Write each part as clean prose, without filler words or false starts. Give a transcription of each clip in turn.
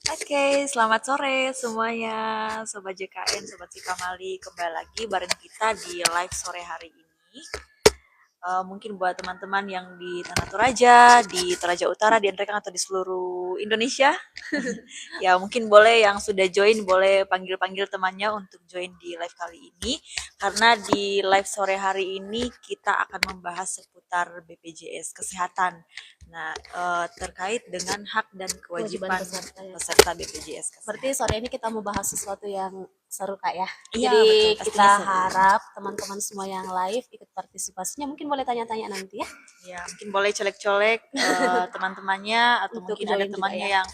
Oke, selamat sore semuanya, Sobat JKN, Sobat Cikamali. Kembali lagi bareng kita di live sore hari ini. Mungkin buat teman-teman yang di Tanah Toraja, di Toraja Utara, di Nrekang atau di seluruh Indonesia, ya mungkin boleh yang sudah join, boleh panggil-panggil temannya untuk join di live kali ini. Karena di live sore hari ini kita akan membahas seputar BPJS Kesehatan. Nah, terkait dengan hak dan kewajiban Peserta ya. peserta BPJS Kesehatan. Berarti sore ini kita mau bahas sesuatu yang seru Kak ya. Iya, Jadi betul, kita pastinya seru. harap teman-teman semua yang live ikut partisipasinya. Mungkin boleh tanya-tanya nanti ya. Ya, mungkin boleh colek-colek teman-temannya atau Untuk mungkin ada join juga temannya ya. yang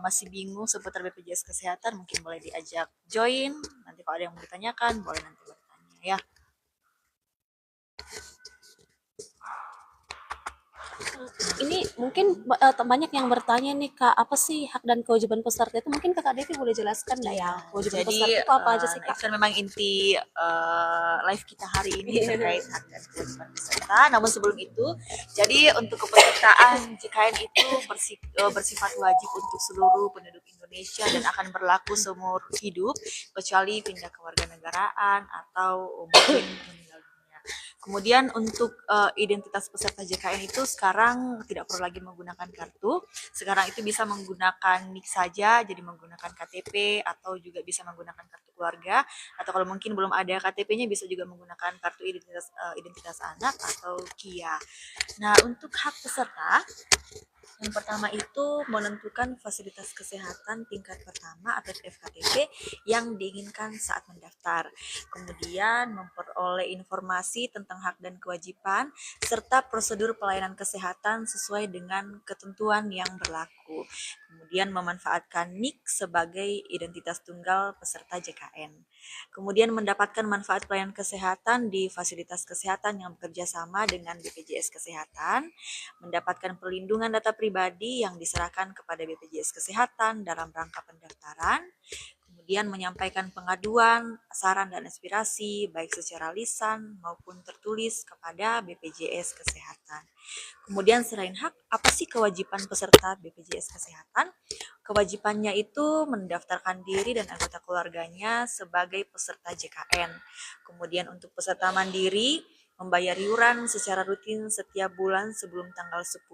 masih bingung seputar BPJS Kesehatan, mungkin boleh diajak join. Nanti kalau ada yang mau ditanyakan, boleh nanti bertanya ya. Ini mungkin banyak yang bertanya nih Kak, apa sih hak dan kewajiban peserta itu? Mungkin Kakak Devi boleh jelaskan nggak ya? Kewajiban Jadi peserta itu apa aja sih itu Kak? kan memang inti live kita hari ini terkait hak dan kewajiban peserta. Namun sebelum itu, jadi untuk kepesertaan JKN itu bersifat wajib untuk seluruh penduduk Indonesia dan akan berlaku seumur hidup kecuali pindah kewarganegaraan atau mungkin meninggal dunia. Kemudian untuk identitas peserta JKN itu sekarang tidak perlu lagi menggunakan kartu. Sekarang itu bisa menggunakan NIK saja, jadi menggunakan KTP atau juga bisa menggunakan kartu keluarga. Atau kalau mungkin belum ada KTP-nya bisa juga menggunakan kartu identitas anak atau KIA. Nah, untuk hak peserta yang pertama itu menentukan fasilitas kesehatan tingkat pertama atau FKTP yang diinginkan saat mendaftar. Kemudian memperoleh informasi tentang hak dan kewajiban serta prosedur pelayanan kesehatan sesuai dengan ketentuan yang berlaku. Kemudian memanfaatkan NIK sebagai identitas tunggal peserta JKN. Kemudian mendapatkan manfaat pelayanan kesehatan di fasilitas kesehatan yang bekerja sama dengan BPJS Kesehatan, mendapatkan perlindungan data pribadi yang diserahkan kepada BPJS Kesehatan dalam rangka pendaftaran, kemudian menyampaikan pengaduan, saran dan aspirasi baik secara lisan maupun tertulis kepada BPJS Kesehatan. Kemudian selain hak, apa sih kewajiban peserta BPJS Kesehatan? Kewajibannya itu mendaftarkan diri dan anggota keluarganya sebagai peserta JKN. Kemudian untuk peserta mandiri, membayar iuran secara rutin setiap bulan sebelum tanggal 10,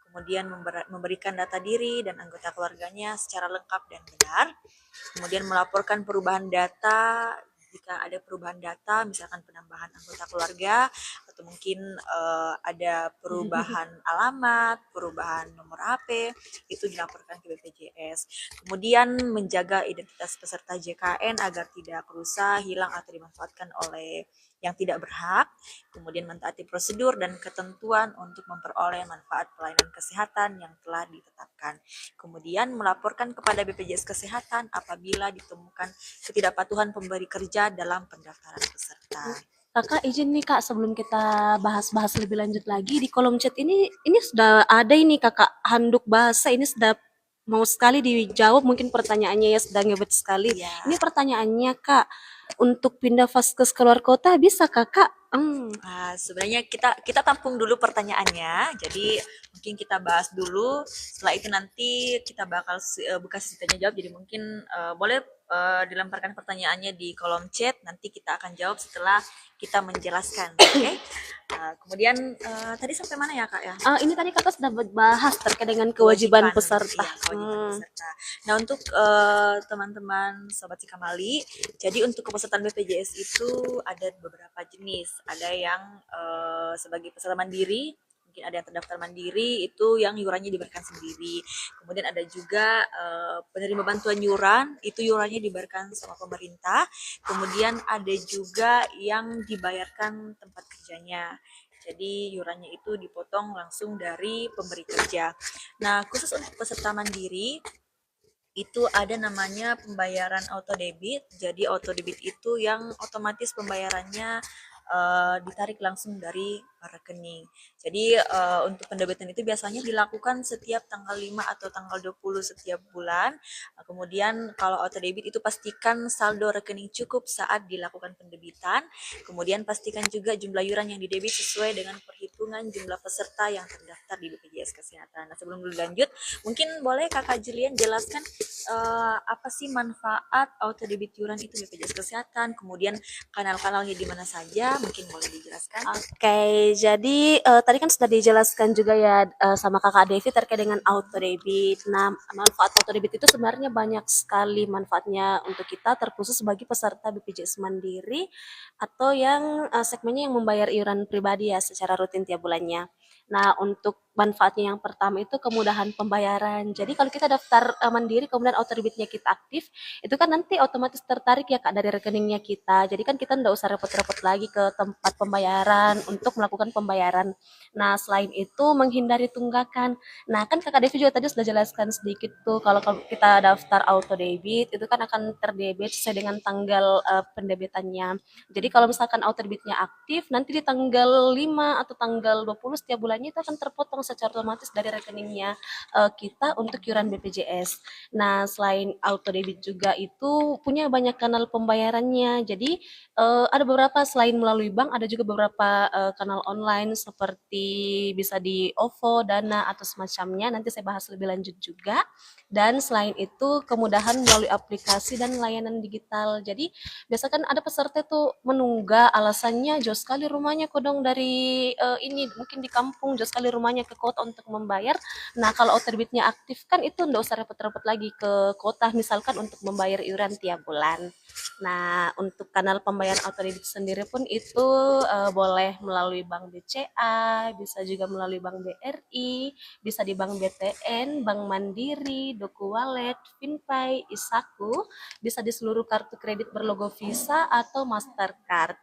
kemudian memberikan data diri dan anggota keluarganya secara lengkap dan benar, kemudian melaporkan perubahan data jika ada perubahan data, misalkan penambahan anggota keluarga atau mungkin ada perubahan alamat, perubahan nomor HP, itu dilaporkan ke BPJS. Kemudian menjaga identitas peserta JKN agar tidak rusak, hilang atau dimanfaatkan oleh yang tidak berhak, kemudian mentaati prosedur dan ketentuan untuk memperoleh manfaat pelayanan kesehatan yang telah ditetapkan. Kemudian melaporkan kepada BPJS Kesehatan apabila ditemukan ketidakpatuhan pemberi kerja dalam pendaftaran peserta. Kakak izin nih Kak, sebelum kita bahas-bahas lebih lanjut lagi di kolom chat ini sudah ada ini Kakak handuk bahasa ini sudah mau sekali dijawab mungkin pertanyaannya ya sudah ngebet sekali. Ya. Ini pertanyaannya Kak, untuk pindah vaskes keluar kota bisa Kakak? Sebenarnya kita tampung dulu pertanyaannya. Jadi mungkin kita bahas dulu. Setelah itu nanti kita bakal buka sesi tanya jawab. Jadi mungkin boleh dilemparkan pertanyaannya di kolom chat. Nanti kita akan jawab setelah kita menjelaskan. Oke? Kemudian tadi sampai mana ya Kak ya? Ini tadi Kakak sudah bahas terkait dengan kewajiban peserta. Iya, kewajiban peserta. Nah, untuk teman-teman Sobat Cikamali, jadi untuk kepesertaan BPJS itu ada beberapa jenis. Ada yang sebagai peserta mandiri, mungkin ada yang terdaftar mandiri, itu yang iurannya diberikan sendiri. Kemudian ada juga penerima bantuan iuran, itu iurannya diberikan sama pemerintah. Kemudian ada juga yang dibayarkan tempat kerjanya. Jadi iurannya itu dipotong langsung dari pemberi kerja. Nah, khusus untuk peserta mandiri itu ada namanya pembayaran auto debit. Jadi auto debit itu yang otomatis pembayarannya ditarik langsung dari rekening. Jadi untuk pendebitan itu biasanya dilakukan setiap tanggal 5 atau tanggal 20 setiap bulan. Kemudian kalau auto debit itu pastikan saldo rekening cukup saat dilakukan pendebitan. Kemudian pastikan juga jumlah iuran yang didebit sesuai dengan penghitungan jumlah peserta yang terdaftar di BPJS Kesehatan. Nah, sebelum lanjut, mungkin boleh Kakak Julian jelaskan apa sih manfaat auto debit iuran itu BPJS Kesehatan, kemudian kanal-kanalnya di mana saja, mungkin boleh dijelaskan. Oke, jadi tadi kan sudah dijelaskan juga ya sama Kakak Devi terkait dengan auto debit. Nah, manfaat auto debit itu sebenarnya banyak sekali manfaatnya untuk kita, terkhusus sebagai peserta BPJS Mandiri atau yang segmennya yang membayar iuran pribadi ya secara rutin tiap bulannya. Nah, untuk manfaatnya yang pertama itu kemudahan pembayaran. Jadi kalau kita daftar mandiri kemudian auto debitnya kita aktif, itu kan nanti otomatis tertarik ya Kak dari rekeningnya kita. Jadi kan kita nggak usah repot-repot lagi ke tempat pembayaran untuk melakukan pembayaran. Nah, selain itu menghindari tunggakan. Nah, kan Kakak Devi juga tadi sudah jelaskan sedikit tuh kalau kita daftar auto debit itu kan akan terdebit sesuai dengan tanggal pendebitannya. Jadi kalau misalkan auto debitnya aktif, nanti di tanggal 5 atau tanggal 20 setiap bulannya itu akan terpotong secara otomatis dari rekeningnya kita untuk iuran BPJS. Nah, selain auto debit juga itu punya banyak kanal pembayarannya. Jadi ada beberapa selain melalui bank, ada juga beberapa kanal online seperti bisa di OVO, Dana atau semacamnya. Nanti saya bahas lebih lanjut juga. Dan selain itu kemudahan melalui aplikasi dan layanan digital. Jadi biasa kan ada peserta tuh menunggak alasannya jauh sekali rumahnya kodong dari ini mungkin di kampung jauh sekali rumahnya ke kota untuk membayar. Nah, kalau terbitnya aktif kan itu nggak usah repot-repot lagi ke kota misalkan untuk membayar iuran tiap bulan. Nah, untuk kanal pembayaran auto debit sendiri pun itu boleh melalui Bank BCA, bisa juga melalui Bank BRI, bisa di Bank BTN, Bank Mandiri, Doku Wallet, Finpay, Isaku, bisa di seluruh kartu kredit berlogo Visa atau Mastercard.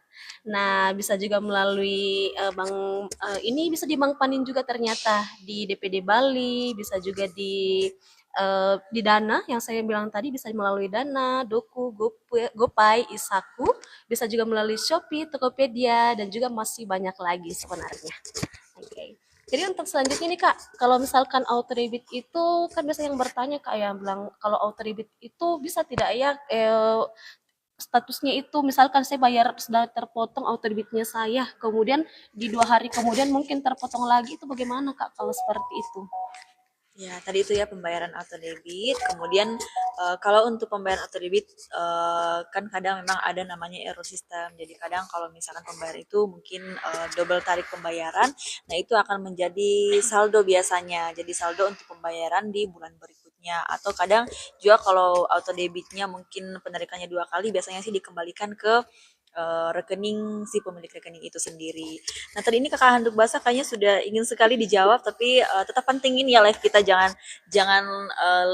Nah, bisa juga melalui bank ini bisa di Bank Panin juga ternyata di DPD Bali, bisa juga di Dana yang saya bilang tadi bisa melalui Dana, Doku, GoPay, Isaku, bisa juga melalui Shopee, Tokopedia dan juga masih banyak lagi sebenarnya. Oke. Okay. Jadi untuk selanjutnya nih Kak, kalau misalkan auto debit itu kan biasa yang bertanya Kak yang bilang kalau auto debit itu bisa tidak ya statusnya itu misalkan saya bayar sudah terpotong auto debitnya saya, kemudian di 2 hari kemudian mungkin terpotong lagi itu bagaimana Kak kalau seperti itu? Ya, tadi itu ya pembayaran auto debit. Kemudian kalau untuk pembayaran auto debit kan kadang memang ada namanya error system. Jadi kadang kalau misalkan pembayar itu mungkin double tarik pembayaran, nah itu akan menjadi saldo biasanya. Jadi saldo untuk pembayaran di bulan berikutnya. Atau kadang juga kalau auto debitnya mungkin penarikannya 2 kali, biasanya sih dikembalikan ke rekening si pemilik rekening itu sendiri. Nah, tadi ini Kakak Handuk Basah kayaknya sudah ingin sekali dijawab, tapi tetap pentingin ya live kita, jangan jangan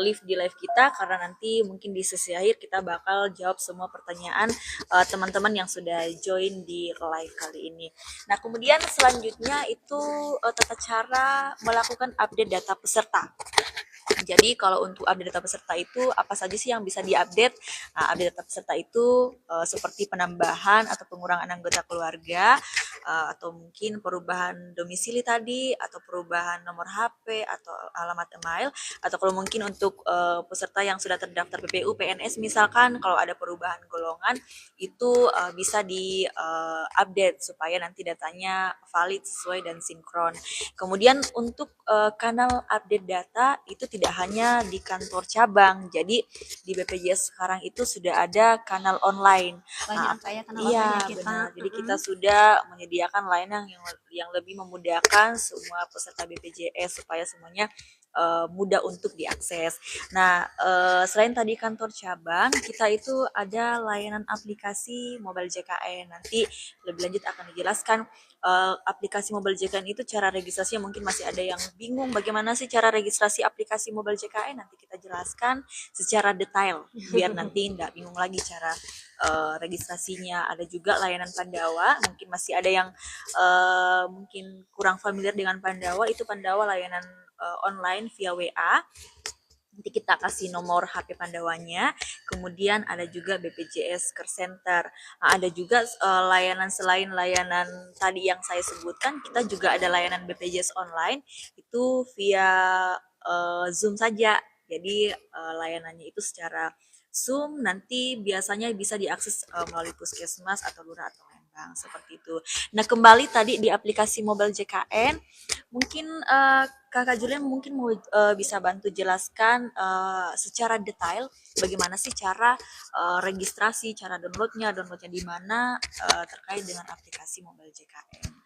leave di live kita karena nanti mungkin di sesi akhir kita bakal jawab semua pertanyaan teman-teman yang sudah join di live kali ini. Nah, kemudian selanjutnya itu tata cara melakukan update data peserta. Jadi kalau untuk update data peserta itu apa saja sih yang bisa diupdate? Nah, update data peserta itu seperti penambahan atau pengurangan anggota keluarga, atau mungkin perubahan domisili tadi, atau perubahan nomor HP atau alamat email, atau kalau mungkin untuk peserta yang sudah terdaftar PPU, PNS misalkan kalau ada perubahan golongan itu bisa di update supaya nanti datanya valid sesuai dan sinkron. Kemudian untuk kanal update data itu tidak hanya di kantor cabang. Jadi di BPJS sekarang itu sudah ada kanal online. Banyak Kak ya kanal Iya, online kita. benar. Jadi kita sudah menyediakan layanan yang lebih memudahkan semua peserta BPJS supaya semuanya mudah untuk diakses. Nah, selain tadi kantor cabang, kita itu ada layanan aplikasi Mobile JKN. Nanti lebih lanjut akan dijelaskan aplikasi Mobile JKN itu cara registrasinya, mungkin masih ada yang bingung bagaimana sih cara registrasi aplikasi Mobile JKN. Nanti kita jelaskan secara detail biar nanti tidak bingung lagi cara registrasinya. Ada juga layanan Pandawa, mungkin masih ada yang mungkin kurang familiar dengan Pandawa. Itu Pandawa layanan online via WA. Nanti kita kasih nomor HP Pandawanya. Kemudian ada juga BPJS Care Center. Nah, ada juga layanan selain layanan tadi yang saya sebutkan, kita juga ada layanan BPJS online itu via Zoom saja. Jadi layanannya itu secara Zoom, nanti biasanya bisa diakses melalui puskesmas atau lurah atau lain. Bang, seperti itu. Nah, kembali tadi di aplikasi Mobile JKN, mungkin Kakak Julian mungkin mau bisa bantu jelaskan secara detail bagaimana sih cara registrasi, cara downloadnya di mana terkait dengan aplikasi Mobile JKN.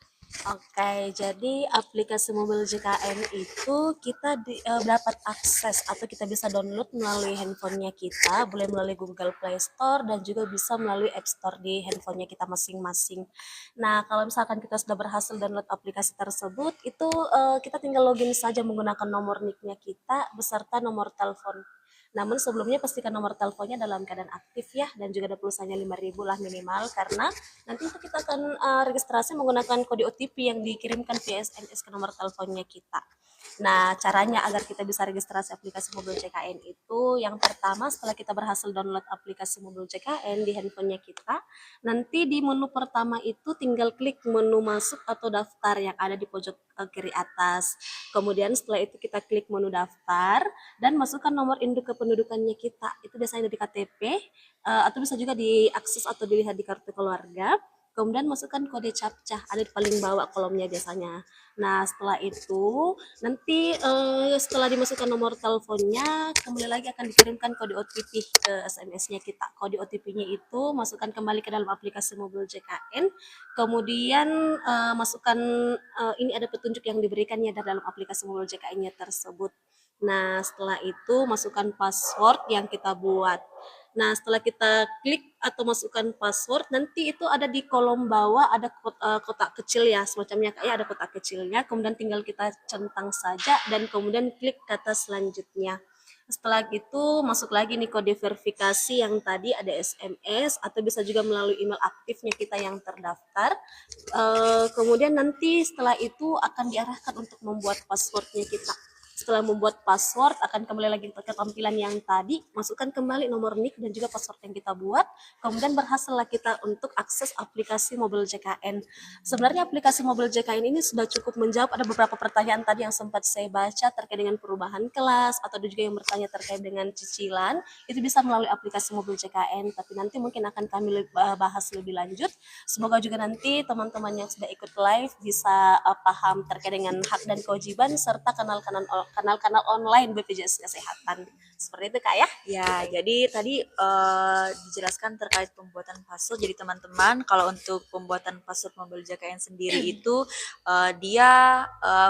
Oke, jadi aplikasi mobil JKN itu kita dapat akses atau kita bisa download melalui handphonenya kita, boleh melalui Google Play Store dan juga bisa melalui App Store di handphonenya kita masing-masing. Nah, kalau misalkan kita sudah berhasil download aplikasi tersebut, itu kita tinggal login saja menggunakan nomor nicknya kita beserta nomor telepon. Namun sebelumnya pastikan nomor teleponnya dalam keadaan aktif ya, dan juga ada pulsanya 5.000 lah minimal, karena nanti itu kita akan registrasi menggunakan kode OTP yang dikirimkan via SMS ke nomor teleponnya kita. Nah, caranya agar kita bisa registrasi aplikasi mobil CKN itu, yang pertama setelah kita berhasil download aplikasi mobil CKN di handphonenya kita, nanti di menu pertama itu tinggal klik menu masuk atau daftar yang ada di pojok kiri atas. Kemudian setelah itu kita klik menu daftar dan masukkan nomor induk kependudukannya kita. Itu biasanya dari KTP atau bisa juga diakses atau dilihat di kartu keluarga. Kemudian masukkan kode captcha, ada di paling bawah kolomnya biasanya. Nah, setelah itu nanti setelah dimasukkan nomor teleponnya, kembali lagi akan dikirimkan kode OTP ke SMS-nya kita. Kode OTP-nya itu masukkan kembali ke dalam aplikasi mobil JKN. Kemudian masukkan ini ada petunjuk yang diberikannya dari dalam aplikasi mobil JKN-nya tersebut. Nah, setelah itu masukkan password yang kita buat. Nah, setelah kita klik atau masukkan password, nanti itu ada di kolom bawah ada kotak kecil ya, semacamnya kayak ada kotak kecilnya, kemudian tinggal kita centang saja dan kemudian klik kata selanjutnya. Setelah itu masuk lagi nih kode verifikasi yang tadi ada SMS atau bisa juga melalui email aktifnya kita yang terdaftar. Kemudian nanti setelah itu akan diarahkan untuk membuat passwordnya kita. Setelah membuat password akan kembali lagi ke tampilan yang tadi, masukkan kembali nomor nick dan juga password yang kita buat, kemudian berhasillah kita untuk akses aplikasi mobil JKN. Sebenarnya aplikasi mobil JKN ini sudah cukup menjawab ada beberapa pertanyaan tadi yang sempat saya baca terkait dengan perubahan kelas atau juga yang bertanya terkait dengan cicilan, itu bisa melalui aplikasi mobil JKN, tapi nanti mungkin akan kami bahas lebih lanjut. Semoga juga nanti teman-teman yang sudah ikut live bisa paham terkait dengan hak dan kewajiban serta kanal-kanal online BPJS Kesehatan. Seperti itu Kak ya? Ya, jadi tadi dijelaskan terkait pembuatan password. Jadi teman-teman, kalau untuk pembuatan password mobil JKN sendiri itu dia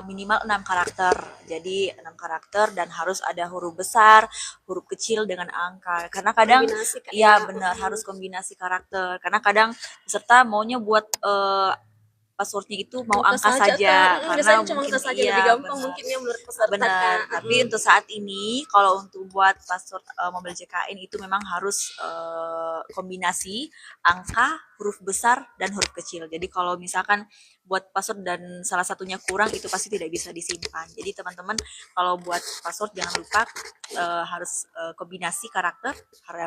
minimal 6 karakter. Jadi 6 karakter dan harus ada huruf besar, huruf kecil dengan angka. Karena kadang Kombinasi, Kak, ya ya. benar harus kombinasi karakter. Karena kadang peserta maunya buat passwordnya itu mau angka saja, karena biasanya cuma mungkin angka saja lebih iya gampang benar. mungkin ya menurut peserta Benar, Kak. tapi untuk saat ini kalau untuk buat password mobil JKN itu memang harus kombinasi angka, huruf besar dan huruf kecil. Jadi kalau misalkan buat password dan salah satunya kurang itu pasti tidak bisa disimpan. Jadi teman-teman kalau buat password jangan lupa harus kombinasi karakter,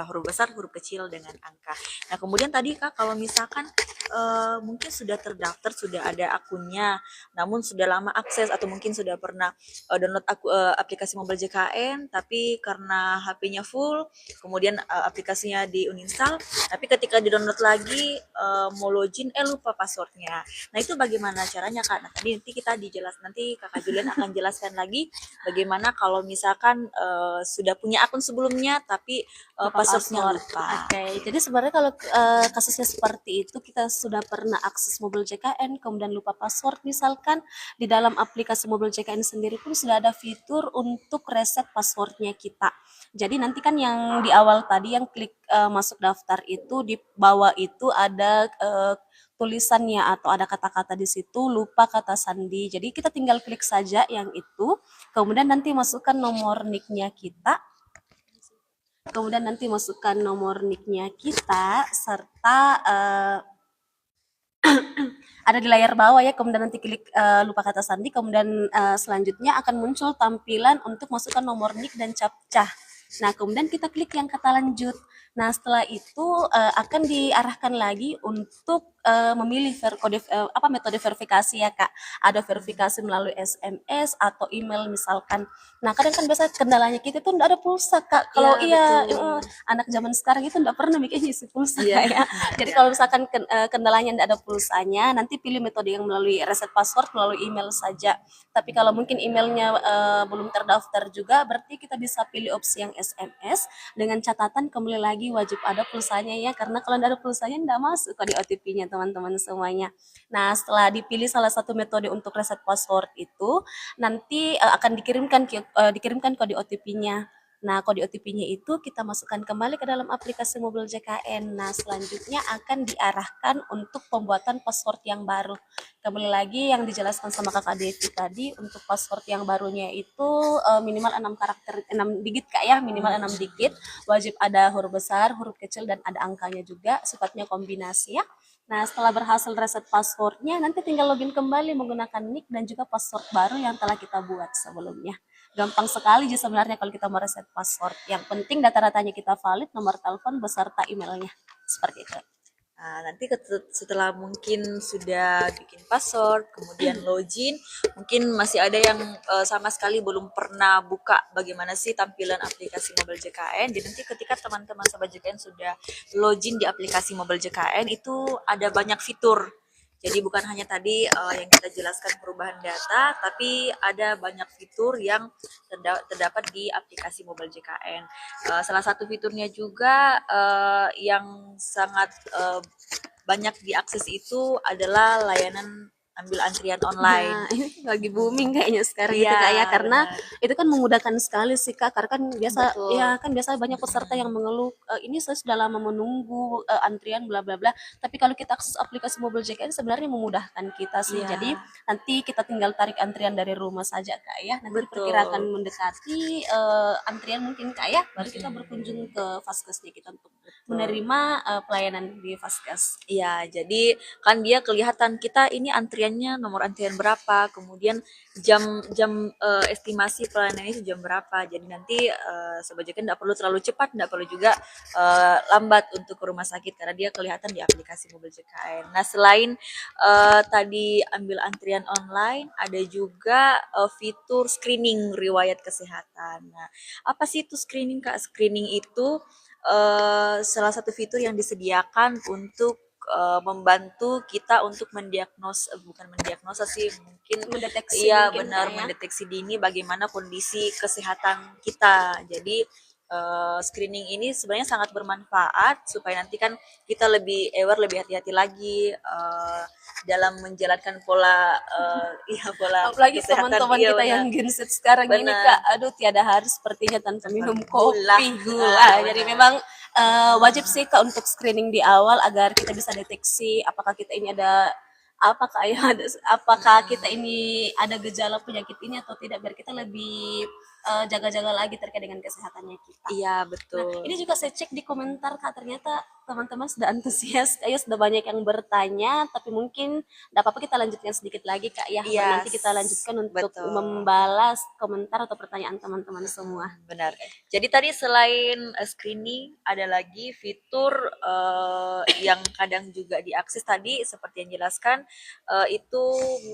huruf besar, huruf kecil dengan angka. Nah, kemudian tadi Kak kalau misalkan mungkin sudah terdaftar, sudah ada akunnya, namun sudah lama akses atau mungkin sudah pernah download aplikasi mobil JKN, tapi karena HP-nya full, kemudian aplikasinya di uninstall, tapi ketika di-download lagi mau login, lupa passwordnya. Nah itu bagaimana caranya Kak? Nah tadi nanti Kakak Julian akan jelaskan lagi bagaimana kalau misalkan sudah punya akun sebelumnya, tapi passwordnya lupa. Oke, jadi sebenarnya kalau kasusnya seperti itu kita sudah pernah akses mobil JKN kemudian lupa password misalkan di dalam aplikasi mobil JKN sendiri pun sudah ada fitur untuk reset passwordnya kita. Jadi nanti kan yang di awal tadi yang klik masuk daftar itu di bawah itu ada tulisannya atau ada kata-kata di situ lupa kata sandi. Jadi kita tinggal klik saja yang itu, kemudian nanti masukkan nomor nicknya kita. Kemudian nanti masukkan nomor nicknya kita serta ada di layar bawah ya, kemudian nanti klik lupa kata sandi, kemudian selanjutnya akan muncul tampilan untuk masukkan nomor nick dan captcha. Nah, kemudian kita klik yang kata lanjut. Nah, setelah itu akan diarahkan lagi untuk memilih metode verifikasi ya Kak. Ada verifikasi melalui SMS atau email misalkan. Nah kadang kan biasa kendalanya kita tuh nggak ada pulsa Kak. Kalau Iya, iya betul. anak zaman sekarang itu nggak pernah bikin isi pulsa Iya. Kak ya. Jadi Iya. kalau misalkan kendalanya nggak ada pulsanya, nanti pilih metode yang melalui reset password melalui email saja. Tapi kalau mungkin emailnya belum terdaftar juga, berarti kita bisa pilih opsi yang SMS dengan catatan kembali lagi wajib ada pulsanya ya, karena kalau nggak ada pulsanya nggak masuk kok di OTP-nya teman-teman semuanya. Nah setelah dipilih salah satu metode untuk reset password itu, nanti akan dikirimkan kode OTP-nya. Nah, kode OTP-nya itu kita masukkan kembali ke dalam aplikasi Mobil JKN. Nah, selanjutnya akan diarahkan untuk pembuatan password yang baru. Kembali lagi yang dijelaskan sama Kakak Devi tadi, untuk password yang barunya itu minimal 6 karakter, 6 digit Kak ya, minimal 6 digit. Wajib ada huruf besar, huruf kecil, dan ada angkanya juga, sifatnya kombinasi ya. Nah, setelah berhasil reset passwordnya, nanti tinggal login kembali menggunakan nick dan juga password baru yang telah kita buat sebelumnya. Gampang sekali sih sebenarnya kalau kita mau reset password. Yang penting data-datanya kita valid, nomor telepon beserta emailnya. Seperti itu. Nah, nanti setelah mungkin sudah bikin password, kemudian login, mungkin masih ada yang sama sekali belum pernah buka bagaimana sih tampilan aplikasi Mobile JKN. Jadi nanti ketika teman-teman Sobat JKN sudah login di aplikasi Mobile JKN, itu ada banyak fitur. Jadi bukan hanya tadi yang kita jelaskan perubahan data, tapi ada banyak fitur yang terdapat di aplikasi Mobile JKN. Salah satu fiturnya juga yang sangat banyak diakses itu adalah layanan ambil antrian online. Nah, ini lagi booming kayaknya sekarang itu Iya, Kak ya, karena benar. itu kan memudahkan sekali sih Kak, karena kan biasa Betul. ya kan biasa banyak peserta yang mengeluh, ini saya sudah lama menunggu antrian bla bla bla. Tapi kalau kita akses aplikasi Mobil JKN sebenarnya memudahkan kita sih. Iya, Jadi nanti kita tinggal tarik antrian dari rumah saja Kak ya. Nanti diperkirakan betul. mendekati antrian mungkin Kak ya, baru kita berkunjung ke Vaskesnya kita untuk Betul. menerima pelayanan di Vaskes. Iya, jadi kan dia kelihatan kita ini antriannya nomor antrian berapa, kemudian jam jam estimasi pelayanan itu jam berapa. Jadi nanti Sobat JKN nggak perlu terlalu cepat, nggak perlu juga lambat untuk ke rumah sakit karena dia kelihatan di aplikasi Mobil JKN. Nah, selain tadi ambil antrian online, ada juga fitur screening riwayat kesehatan. Nah, apa sih itu screening, Kak? Screening itu salah satu fitur yang disediakan untuk membantu kita untuk bukan mendiagnosa sih, mungkin Mendeteksi iya mungkin Kak benar ya. mendeteksi dini bagaimana kondisi kesehatan kita. Jadi screening ini sebenarnya sangat bermanfaat supaya nanti kan kita lebih aware, lebih hati-hati lagi dalam menjalankan pola iya pola Apalagi kesehatan. teman-teman Iya kita benar, yang Gen Z sekarang ini benar. Kak, aduh tiada hari sepertinya tanpa Tanpa minum gula. kopi, Ah, gula. Jadi benar. memang wajib sih Kak untuk screening di awal agar kita bisa deteksi apakah kita ini ada apakah ya ada apakah kita ini ada gejala penyakit ini atau tidak biar kita lebih jaga-jaga lagi terkait dengan kesehatannya kita. Iya, Nah, betul. ini juga saya cek di komentar Kak, ternyata teman-teman sudah antusias, kayak sudah banyak yang bertanya, tapi mungkin tidak apa-apa kita lanjutkan sedikit lagi Kak ya, baru Iya, nanti kita lanjutkan untuk betul. membalas komentar atau pertanyaan teman-teman semua. Benar. Jadi tadi selain screening, ada lagi fitur yang kadang juga diakses tadi seperti yang jelaskan itu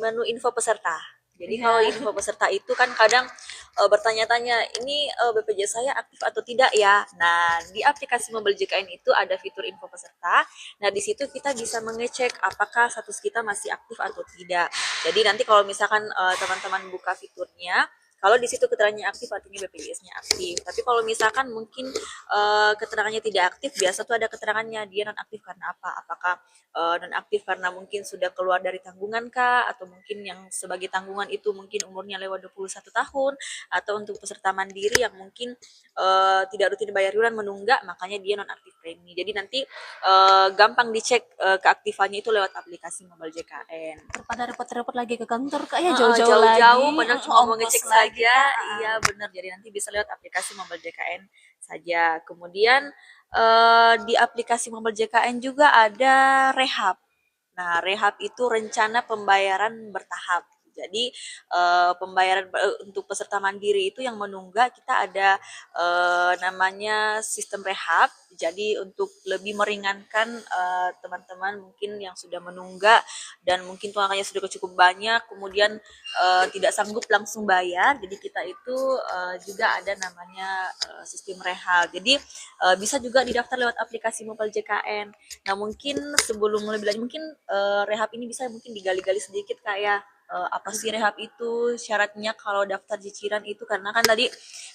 menu info peserta. Jadi kalau Iya. info peserta itu kan kadang bertanya-tanya, ini BPJS saya aktif atau tidak ya? Nah, di aplikasi Mobil JKN itu ada fitur info peserta. Nah, di situ kita bisa mengecek apakah status kita masih aktif atau tidak. Jadi nanti kalau misalkan teman-teman buka fiturnya, kalau di situ keterangannya aktif artinya BPJS-nya aktif. Tapi kalau misalkan mungkin keterangannya tidak aktif, biasa tuh ada keterangannya dia non aktif karena apa? Apakah non aktif karena mungkin sudah keluar dari tanggungan kah, atau mungkin yang sebagai tanggungan itu mungkin umurnya lewat 21 tahun, atau untuk peserta mandiri yang mungkin tidak rutin bayar iuran menunggak, makanya dia non aktif premi. Jadi nanti gampang dicek keaktifannya itu lewat aplikasi Mobile JKN. Daripada repot-repot lagi ke kantor Kak ya, jauh-jauh Jauh-jauh lagi, padahal cuma mau ongkos ngecek lagi saja. Kak. Iya benar, jadi nanti bisa lewat aplikasi Mobile JKN saja. Kemudian di aplikasi Mobile JKN juga ada rehab. Nah, rehab itu rencana pembayaran bertahap. Jadi pembayaran untuk peserta mandiri itu yang menunggak kita ada namanya sistem rehab. Jadi untuk lebih meringankan teman-teman mungkin yang sudah menunggak dan mungkin tunggakannya sudah cukup banyak, kemudian tidak sanggup langsung bayar. Jadi kita itu juga ada namanya sistem rehab. Jadi bisa juga didaftar lewat aplikasi mobile JKN. Nah mungkin sebelum lebih lanjut mungkin rehab ini bisa mungkin digali-gali sedikit kayak apa sih rehab itu, syaratnya kalau daftar cicilan itu, karena kan tadi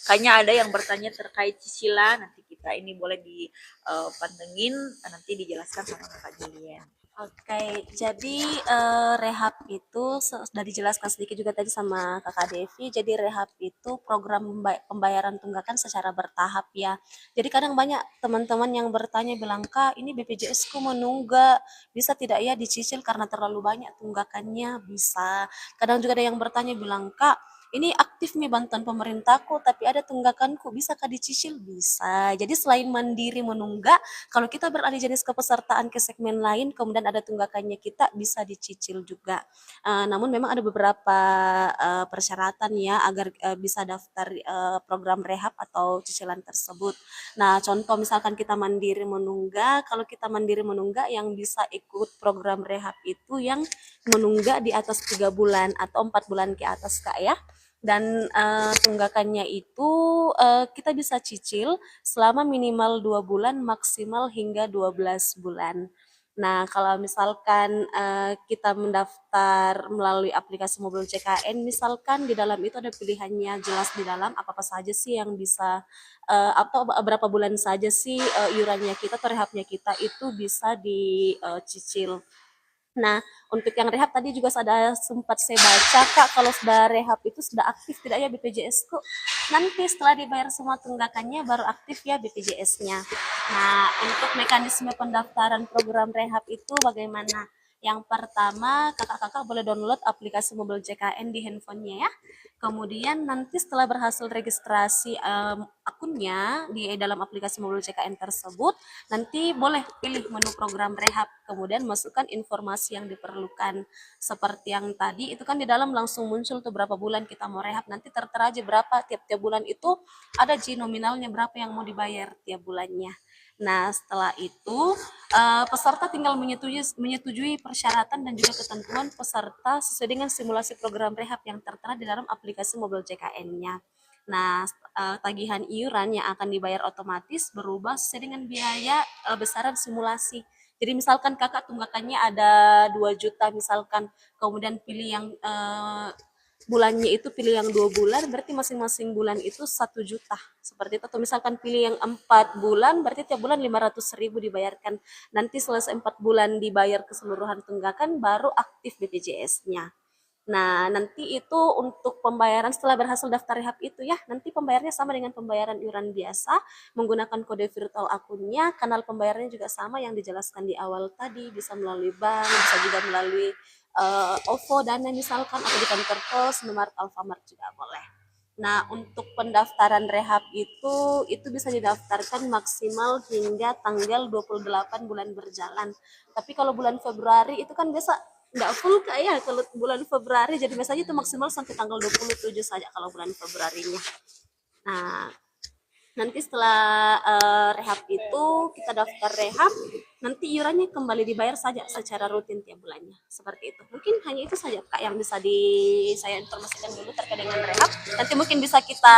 kayaknya ada yang bertanya terkait cicilan. Nanti kita ini boleh dipantengin, nanti dijelaskan sama Kak Julian. Oke, jadi rehab itu sudah dijelaskan sedikit juga tadi sama Kakak Devi. Jadi rehab itu program pembayaran tunggakan secara bertahap ya. Jadi kadang banyak teman-teman yang bertanya bilang, Kak, ini BPJS ku menunggak, bisa tidak ya dicicil karena terlalu banyak tunggakannya? Bisa. Kadang juga ada yang bertanya bilang, Kak, ini aktif nih bantuan pemerintahku, tapi ada tunggakanku, bisa kah dicicil? Bisa. Jadi selain mandiri menunggak, kalau kita beralih jenis kepesertaan ke segmen lain, kemudian ada tunggakannya, kita bisa dicicil juga. Namun memang ada beberapa persyaratan ya agar bisa daftar program rehab atau cicilan tersebut. Nah, contoh misalkan kita mandiri menunggak, kalau kita mandiri menunggak yang bisa ikut program rehab itu yang menunggak di atas 3 bulan atau 4 bulan ke atas Kak ya. Dan tunggakannya itu kita bisa cicil selama minimal 2 bulan, maksimal hingga 12 bulan. Nah, kalau misalkan kita mendaftar melalui aplikasi mobil CKN, misalkan di dalam itu ada pilihannya jelas di dalam apa-apa saja sih yang bisa atau berapa bulan saja sih iurannya kita atau rehabnya kita itu bisa dicicil. Nah, untuk yang rehab tadi juga ada sempat saya baca, Kak, kalau sudah rehab itu sudah aktif tidak ya BPJS ku? Nanti setelah dibayar semua tunggakannya baru aktif ya BPJS-nya. Nah, untuk mekanisme pendaftaran program rehab itu bagaimana? Yang pertama, kakak-kakak boleh download aplikasi mobil JKN di handphonenya ya. Kemudian nanti setelah berhasil registrasi akunnya di dalam aplikasi mobil JKN tersebut, nanti boleh pilih menu program rehab, kemudian masukkan informasi yang diperlukan. Seperti yang tadi, itu kan di dalam langsung muncul tuh berapa bulan kita mau rehab, nanti tertera aja berapa tiap-tiap bulan itu, ada nominalnya berapa yang mau dibayar tiap bulannya. Nah, setelah itu peserta tinggal menyetujui persyaratan dan juga ketentuan peserta sesuai dengan simulasi program rehab yang tertera di dalam aplikasi mobil JKN-nya. Nah, tagihan iuran yang akan dibayar otomatis berubah sesuai dengan biaya besaran simulasi. Jadi misalkan kakak tunggakannya ada 2 juta misalkan, kemudian pilih yang bulannya itu pilih yang 2 bulan, berarti masing-masing bulan itu 1 juta seperti itu. Atau misalkan pilih yang 4 bulan, berarti tiap bulan 500.000 dibayarkan. Nanti selesai 4 bulan dibayar keseluruhan tunggakan, baru aktif BPJS-nya. Nah, nanti itu untuk pembayaran setelah berhasil daftar rehab itu ya, nanti pembayarannya sama dengan pembayaran iuran biasa, menggunakan kode virtual akunnya, kanal pembayarannya juga sama yang dijelaskan di awal tadi, bisa melalui bank, bisa juga melalui OVO, Dana misalkan, atau di kantor pos, Indomaret, Alfamart juga boleh. Nah, untuk pendaftaran rehab itu bisa didaftarkan maksimal hingga tanggal 28 bulan berjalan. Tapi kalau bulan Februari itu kan biasa nggak full Kak ya kalau bulan Februari, jadi biasanya itu maksimal sampai tanggal 27 saja kalau bulan Februarinya. Nah, nanti setelah rehab itu kita daftar rehab, nanti iurannya kembali dibayar saja secara rutin tiap bulannya. Seperti itu. Mungkin hanya itu saja Kak yang bisa saya informasikan dulu terkait dengan rehab. Nanti mungkin bisa kita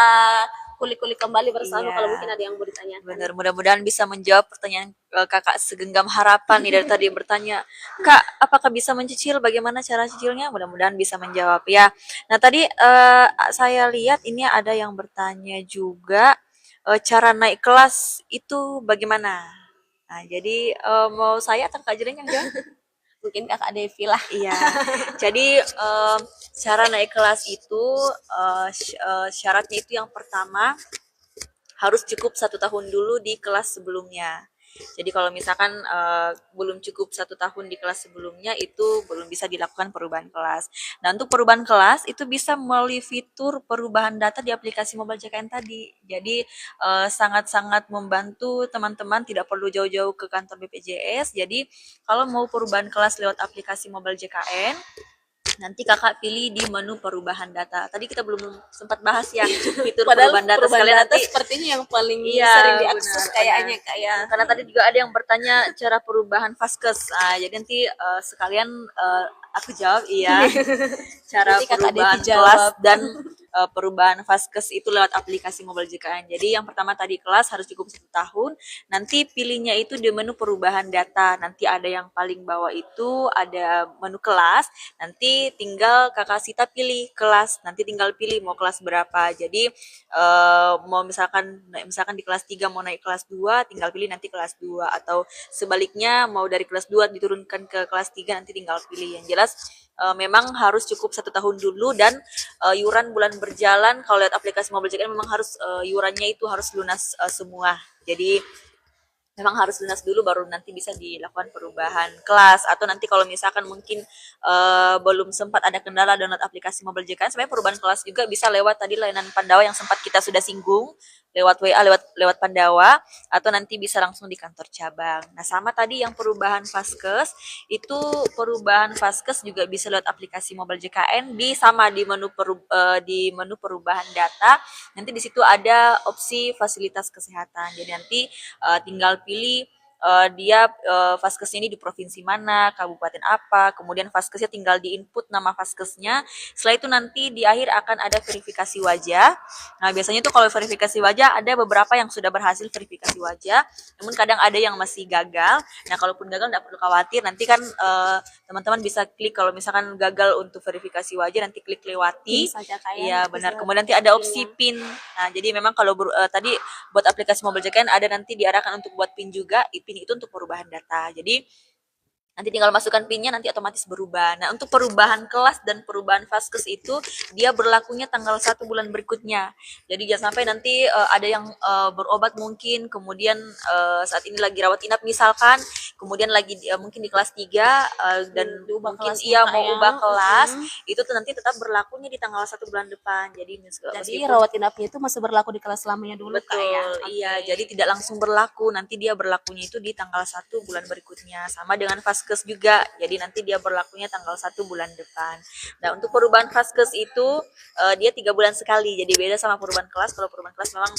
kulik-kulik kembali bersama Iya. kalau mungkin ada yang mau ditanyakan. Benar, mudah-mudahan bisa menjawab pertanyaan kakak segenggam harapan nih dari tadi bertanya, Kak, apakah bisa mencicil? Bagaimana cara cicilnya? Mudah-mudahan bisa menjawab ya. Nah tadi saya lihat ini ada yang bertanya juga cara naik kelas itu bagaimana? Nah jadi mau saya atau Kak Jelen yang jawab? Mungkin Kakak Devi lah. Iya, jadi cara naik kelas itu syaratnya itu yang pertama harus cukup 1 tahun dulu di kelas sebelumnya. Jadi kalau misalkan belum cukup 1 tahun di kelas sebelumnya itu belum bisa dilakukan perubahan kelas. Nah untuk perubahan kelas itu bisa melalui fitur perubahan data di aplikasi mobile JKN tadi. Jadi sangat-sangat membantu teman-teman, tidak perlu jauh-jauh ke kantor BPJS. Jadi kalau mau perubahan kelas lewat aplikasi mobile JKN Nanti kakak pilih di menu perubahan data. Tadi kita belum sempat bahas ya fitur Padahal perubahan data. perubahan Sekalian data nanti, sepertinya yang paling sering iya diakses benar benar. kayaknya Kak ya. Karena tadi juga ada yang bertanya cara perubahan Vaskes. Jadi nanti sekalian aku jawab iya. Cara Nanti Kakak Devi perubahan kelas jawab. dan perubahan Vaskes itu lewat aplikasi Mobile JKN. Jadi yang pertama tadi kelas harus cukup 1 tahun. Nanti pilihnya itu di menu perubahan data. Nanti ada yang paling bawah itu ada menu kelas. Nanti tinggal kakak Sita pilih kelas. Nanti tinggal pilih mau kelas berapa. Jadi mau misalkan di kelas 3 mau naik kelas 2 tinggal pilih nanti kelas 2 atau sebaliknya mau dari kelas 2 diturunkan ke kelas 3 nanti tinggal pilih. Yang jelas memang harus cukup 1 tahun dulu dan iuran bulan berjalan kalau lihat aplikasi Mobile JKN memang harus iurannya itu harus lunas semua. Jadi memang harus lunas dulu baru nanti bisa dilakukan perubahan kelas atau nanti kalau misalkan mungkin belum sempat ada kendala download aplikasi Mobile JKN sebenarnya perubahan kelas juga bisa lewat tadi layanan Pandawa yang sempat kita sudah singgung lewat WA lewat Pandawa atau nanti bisa langsung di kantor cabang. Nah, sama tadi yang perubahan Vaskes itu perubahan Vaskes juga bisa lewat aplikasi Mobile JKN di menu perubahan data. Nanti di situ ada opsi fasilitas kesehatan. Jadi nanti tinggal pilih dia Vaskesnya ini di provinsi mana, kabupaten apa, kemudian Vaskesnya tinggal di input nama Vaskesnya. Setelah itu nanti di akhir akan ada verifikasi wajah. Nah, biasanya tuh kalau verifikasi wajah ada beberapa yang sudah berhasil verifikasi wajah, namun kadang ada yang masih gagal. Nah, kalaupun gagal tidak perlu khawatir, nanti kan teman-teman bisa klik kalau misalkan gagal untuk verifikasi wajah nanti klik Pin lewati. saja Kak ya. Iya, Nanti benar. bisa Kemudian nanti ada opsi pinnya. PIN. Nah, jadi memang kalau tadi buat aplikasi Mobile JKN ada nanti diarahkan untuk buat PIN juga. PIN itu untuk perubahan data. Jadi nanti tinggal masukkan PIN-nya nanti otomatis berubah. Nah, untuk perubahan kelas dan perubahan Vaskes itu dia berlakunya tanggal 1 bulan berikutnya. Jadi jangan sampai nanti ada yang berobat mungkin kemudian saat ini lagi rawat inap misalkan, kemudian lagi mungkin di kelas 3 dan Diubah mungkin kelasnya ia Kak mau ya. ubah kelas, itu tuh nanti tetap berlakunya di tanggal 1 bulan depan. Jadi Jadi meskipun rawat inapnya itu masih berlaku di kelas lamanya dulu Kak ya. betul, iya. Oke. Jadi tidak langsung berlaku. Nanti dia berlakunya itu di tanggal 1 bulan berikutnya. Sama dengan Vaskes juga. Jadi nanti dia berlakunya tanggal 1 bulan depan. Nah, untuk perubahan Vaskes itu dia 3 bulan sekali. Jadi beda sama perubahan kelas. Kalau perubahan kelas memang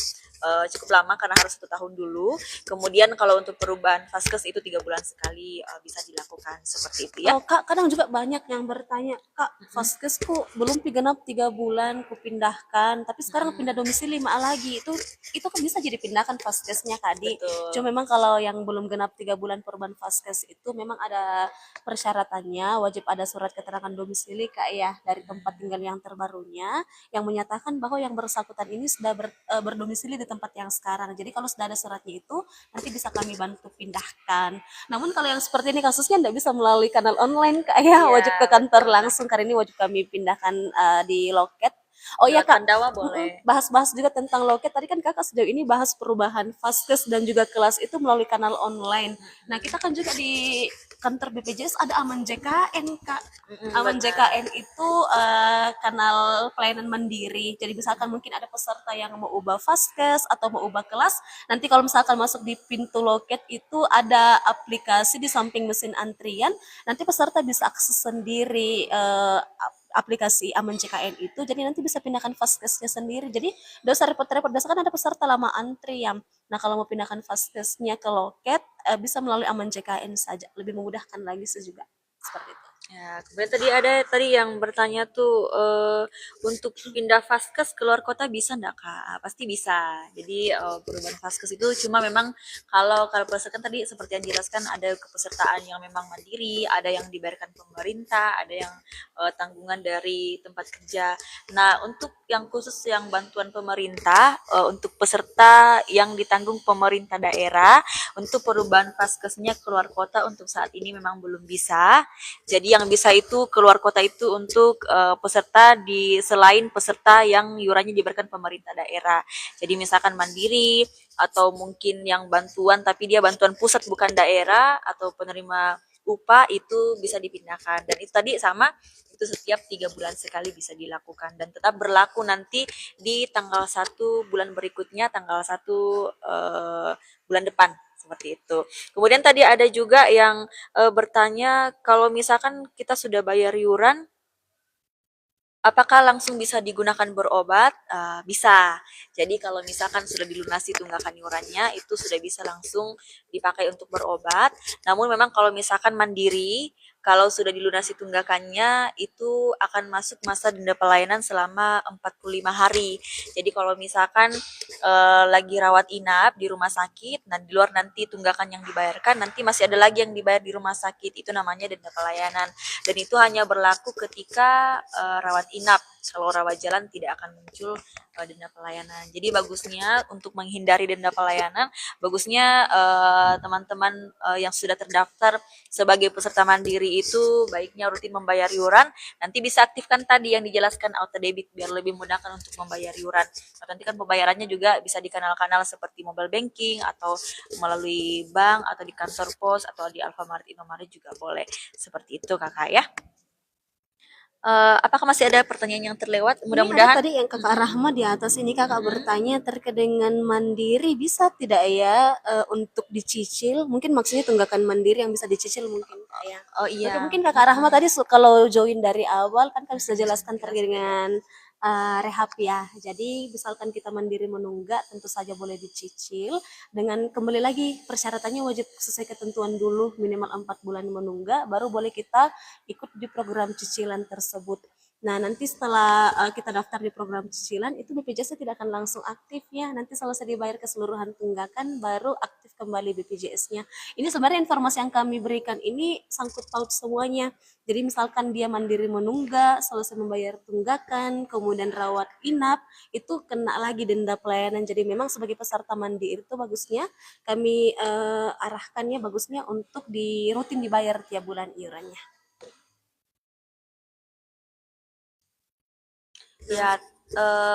cukup lama karena harus 1 tahun dulu. Kemudian kalau untuk perubahan Vaskes itu 3 bulan sekali bisa dilakukan seperti itu ya. Oh Kak, kadang juga banyak yang bertanya, Kak, Vaskes ku belum genap 3 bulan ku pindahkan, tapi sekarang pindah domisili malah lagi. Itu kan bisa jadi pindahkan Vaskesnya Kak Di. Betul. Cuma memang kalau yang belum genap 3 bulan perubahan Vaskes itu memang ada persyaratannya, wajib ada surat keterangan domisili Kak ya dari tempat tinggal yang terbarunya yang menyatakan bahwa yang bersangkutan ini sudah berdomisili di tempat yang sekarang. Jadi kalau sudah ada suratnya itu nanti bisa kami bantu pindahkan. Namun kalau yang seperti ini kasusnya tidak bisa melalui kanal online Kak ya, Iya, wajib ke kantor betul. langsung karena ini wajib kami pindahkan di loket. Oh iya Lewat Kak, Pandawa boleh. bahas-bahas juga tentang loket. Tadi kan Kakak sejauh ini bahas perubahan Vaskes dan juga kelas itu melalui kanal online. Nah kita kan juga di kantor BPJS ada Aman JKN Kak. Aman Benar. JKN itu kanal pelayanan mandiri. Jadi misalkan mungkin ada peserta yang mau ubah Vaskes atau mau ubah kelas, nanti kalau misalkan masuk di pintu loket itu ada aplikasi di samping mesin antrian, nanti peserta bisa akses sendiri aplikasi Aman JKN itu, jadi nanti bisa pindahkan Vaskesnya sendiri. Jadi dosa repot-repot, biasanya kan ada peserta lama antri ya. Nah kalau mau pindahkan Vaskesnya ke loket, bisa melalui Aman JKN saja, lebih memudahkan lagi sih juga seperti itu. Ya, kemudian tadi yang bertanya tuh untuk pindah Vaskes keluar kota bisa enggak Kak? Pasti bisa. Jadi perubahan Vaskes itu cuma memang kalau peserta tadi seperti yang dijelaskan ada kepesertaan yang memang mandiri, ada yang dibayarkan pemerintah, ada yang tanggungan dari tempat kerja. Nah, untuk yang khusus yang bantuan pemerintah untuk peserta yang ditanggung pemerintah daerah untuk perubahan Vaskesnya keluar kota untuk saat ini memang belum bisa. Jadi yang bisa itu keluar kota itu untuk peserta selain peserta yang iurannya diberikan pemerintah daerah. Jadi misalkan mandiri atau mungkin yang bantuan tapi dia bantuan pusat bukan daerah atau penerima upah itu bisa dipindahkan. Dan itu tadi sama itu setiap 3 bulan sekali bisa dilakukan dan tetap berlaku nanti di tanggal 1 bulan berikutnya tanggal 1 bulan depan seperti itu. Kemudian tadi ada juga yang bertanya kalau misalkan kita sudah bayar iuran Apakah langsung bisa digunakan berobat? Bisa. Jadi kalau misalkan sudah dilunasi tunggakan iurannya, itu sudah bisa langsung dipakai untuk berobat. Namun memang kalau misalkan mandiri, kalau sudah dilunasi tunggakannya, itu akan masuk masa denda pelayanan selama 45 hari. Jadi kalau misalkan lagi rawat inap di rumah sakit, nah di luar nanti tunggakan yang dibayarkan, nanti masih ada lagi yang dibayar di rumah sakit, itu namanya denda pelayanan. Dan itu hanya berlaku ketika rawat inap. Kalau rawat jalan tidak akan muncul denda pelayanan. Jadi bagusnya untuk menghindari denda pelayanan, bagusnya teman-teman yang sudah terdaftar sebagai peserta mandiri itu baiknya rutin membayar iuran. Nanti bisa aktifkan tadi yang dijelaskan auto debit biar lebih mudahkan untuk membayar iuran. Nanti kan pembayarannya juga bisa di kanal-kanal seperti mobile banking atau melalui bank atau di kantor pos atau di Alfamart, Indomaret juga boleh. Seperti itu kakak ya. Apakah masih ada pertanyaan yang terlewat? Ini ada Mudah-mudahan. tadi yang Kakak Rahma di atas ini Kakak bertanya terkait dengan mandiri bisa tidak ya untuk dicicil? Mungkin maksudnya tunggakan mandiri yang bisa dicicil mungkin Kak ya. Oh Oke, iya. mungkin Kakak Rahma tadi kalau join dari awal kan kami sudah jelaskan terkait dengan rehab ya. Jadi misalkan kita mandiri menunggak tentu saja boleh dicicil dengan kembali lagi persyaratannya wajib sesuai ketentuan dulu minimal 4 bulan menunggak baru boleh kita ikut di program cicilan tersebut. Nah, nanti setelah kita daftar di program cicilan, itu BPJS tidak akan langsung aktif ya. Nanti selesai dibayar keseluruhan tunggakan, baru aktif kembali BPJS-nya. Ini sebenarnya informasi yang kami berikan ini sangkut paut semuanya. Jadi misalkan dia mandiri menunggak, selesai membayar tunggakan, kemudian rawat inap, itu kena lagi denda pelayanan. Jadi memang sebagai peserta mandiri itu bagusnya kami arahkannya bagusnya untuk rutin dibayar tiap bulan iurannya. Ya,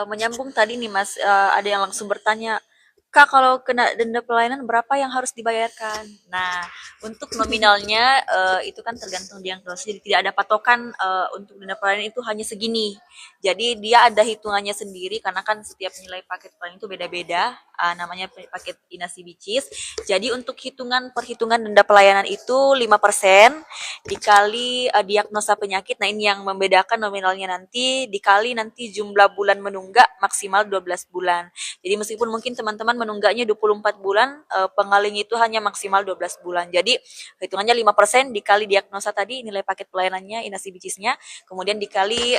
menyambung tadi nih Mas, ada yang langsung bertanya, Kak kalau kena denda pelayanan berapa yang harus dibayarkan? Nah, untuk nominalnya itu kan tergantung diagnosis, jadi tidak ada patokan untuk denda pelayanan itu hanya segini. Jadi dia ada hitungannya sendiri karena kan setiap nilai paket pelayanan itu beda-beda, namanya paket Inasi Bicis. Jadi untuk perhitungan denda pelayanan itu 5% dikali diagnosa penyakit. Nah, ini yang membedakan nominalnya nanti dikali nanti jumlah bulan menunggak maksimal 12 bulan. Jadi meskipun mungkin teman-teman menunggaknya 24 bulan, pengalinya itu hanya maksimal 12 bulan. Jadi hitungannya 5% dikali diagnosa tadi nilai paket pelayanannya Inasi Bicisnya, kemudian dikali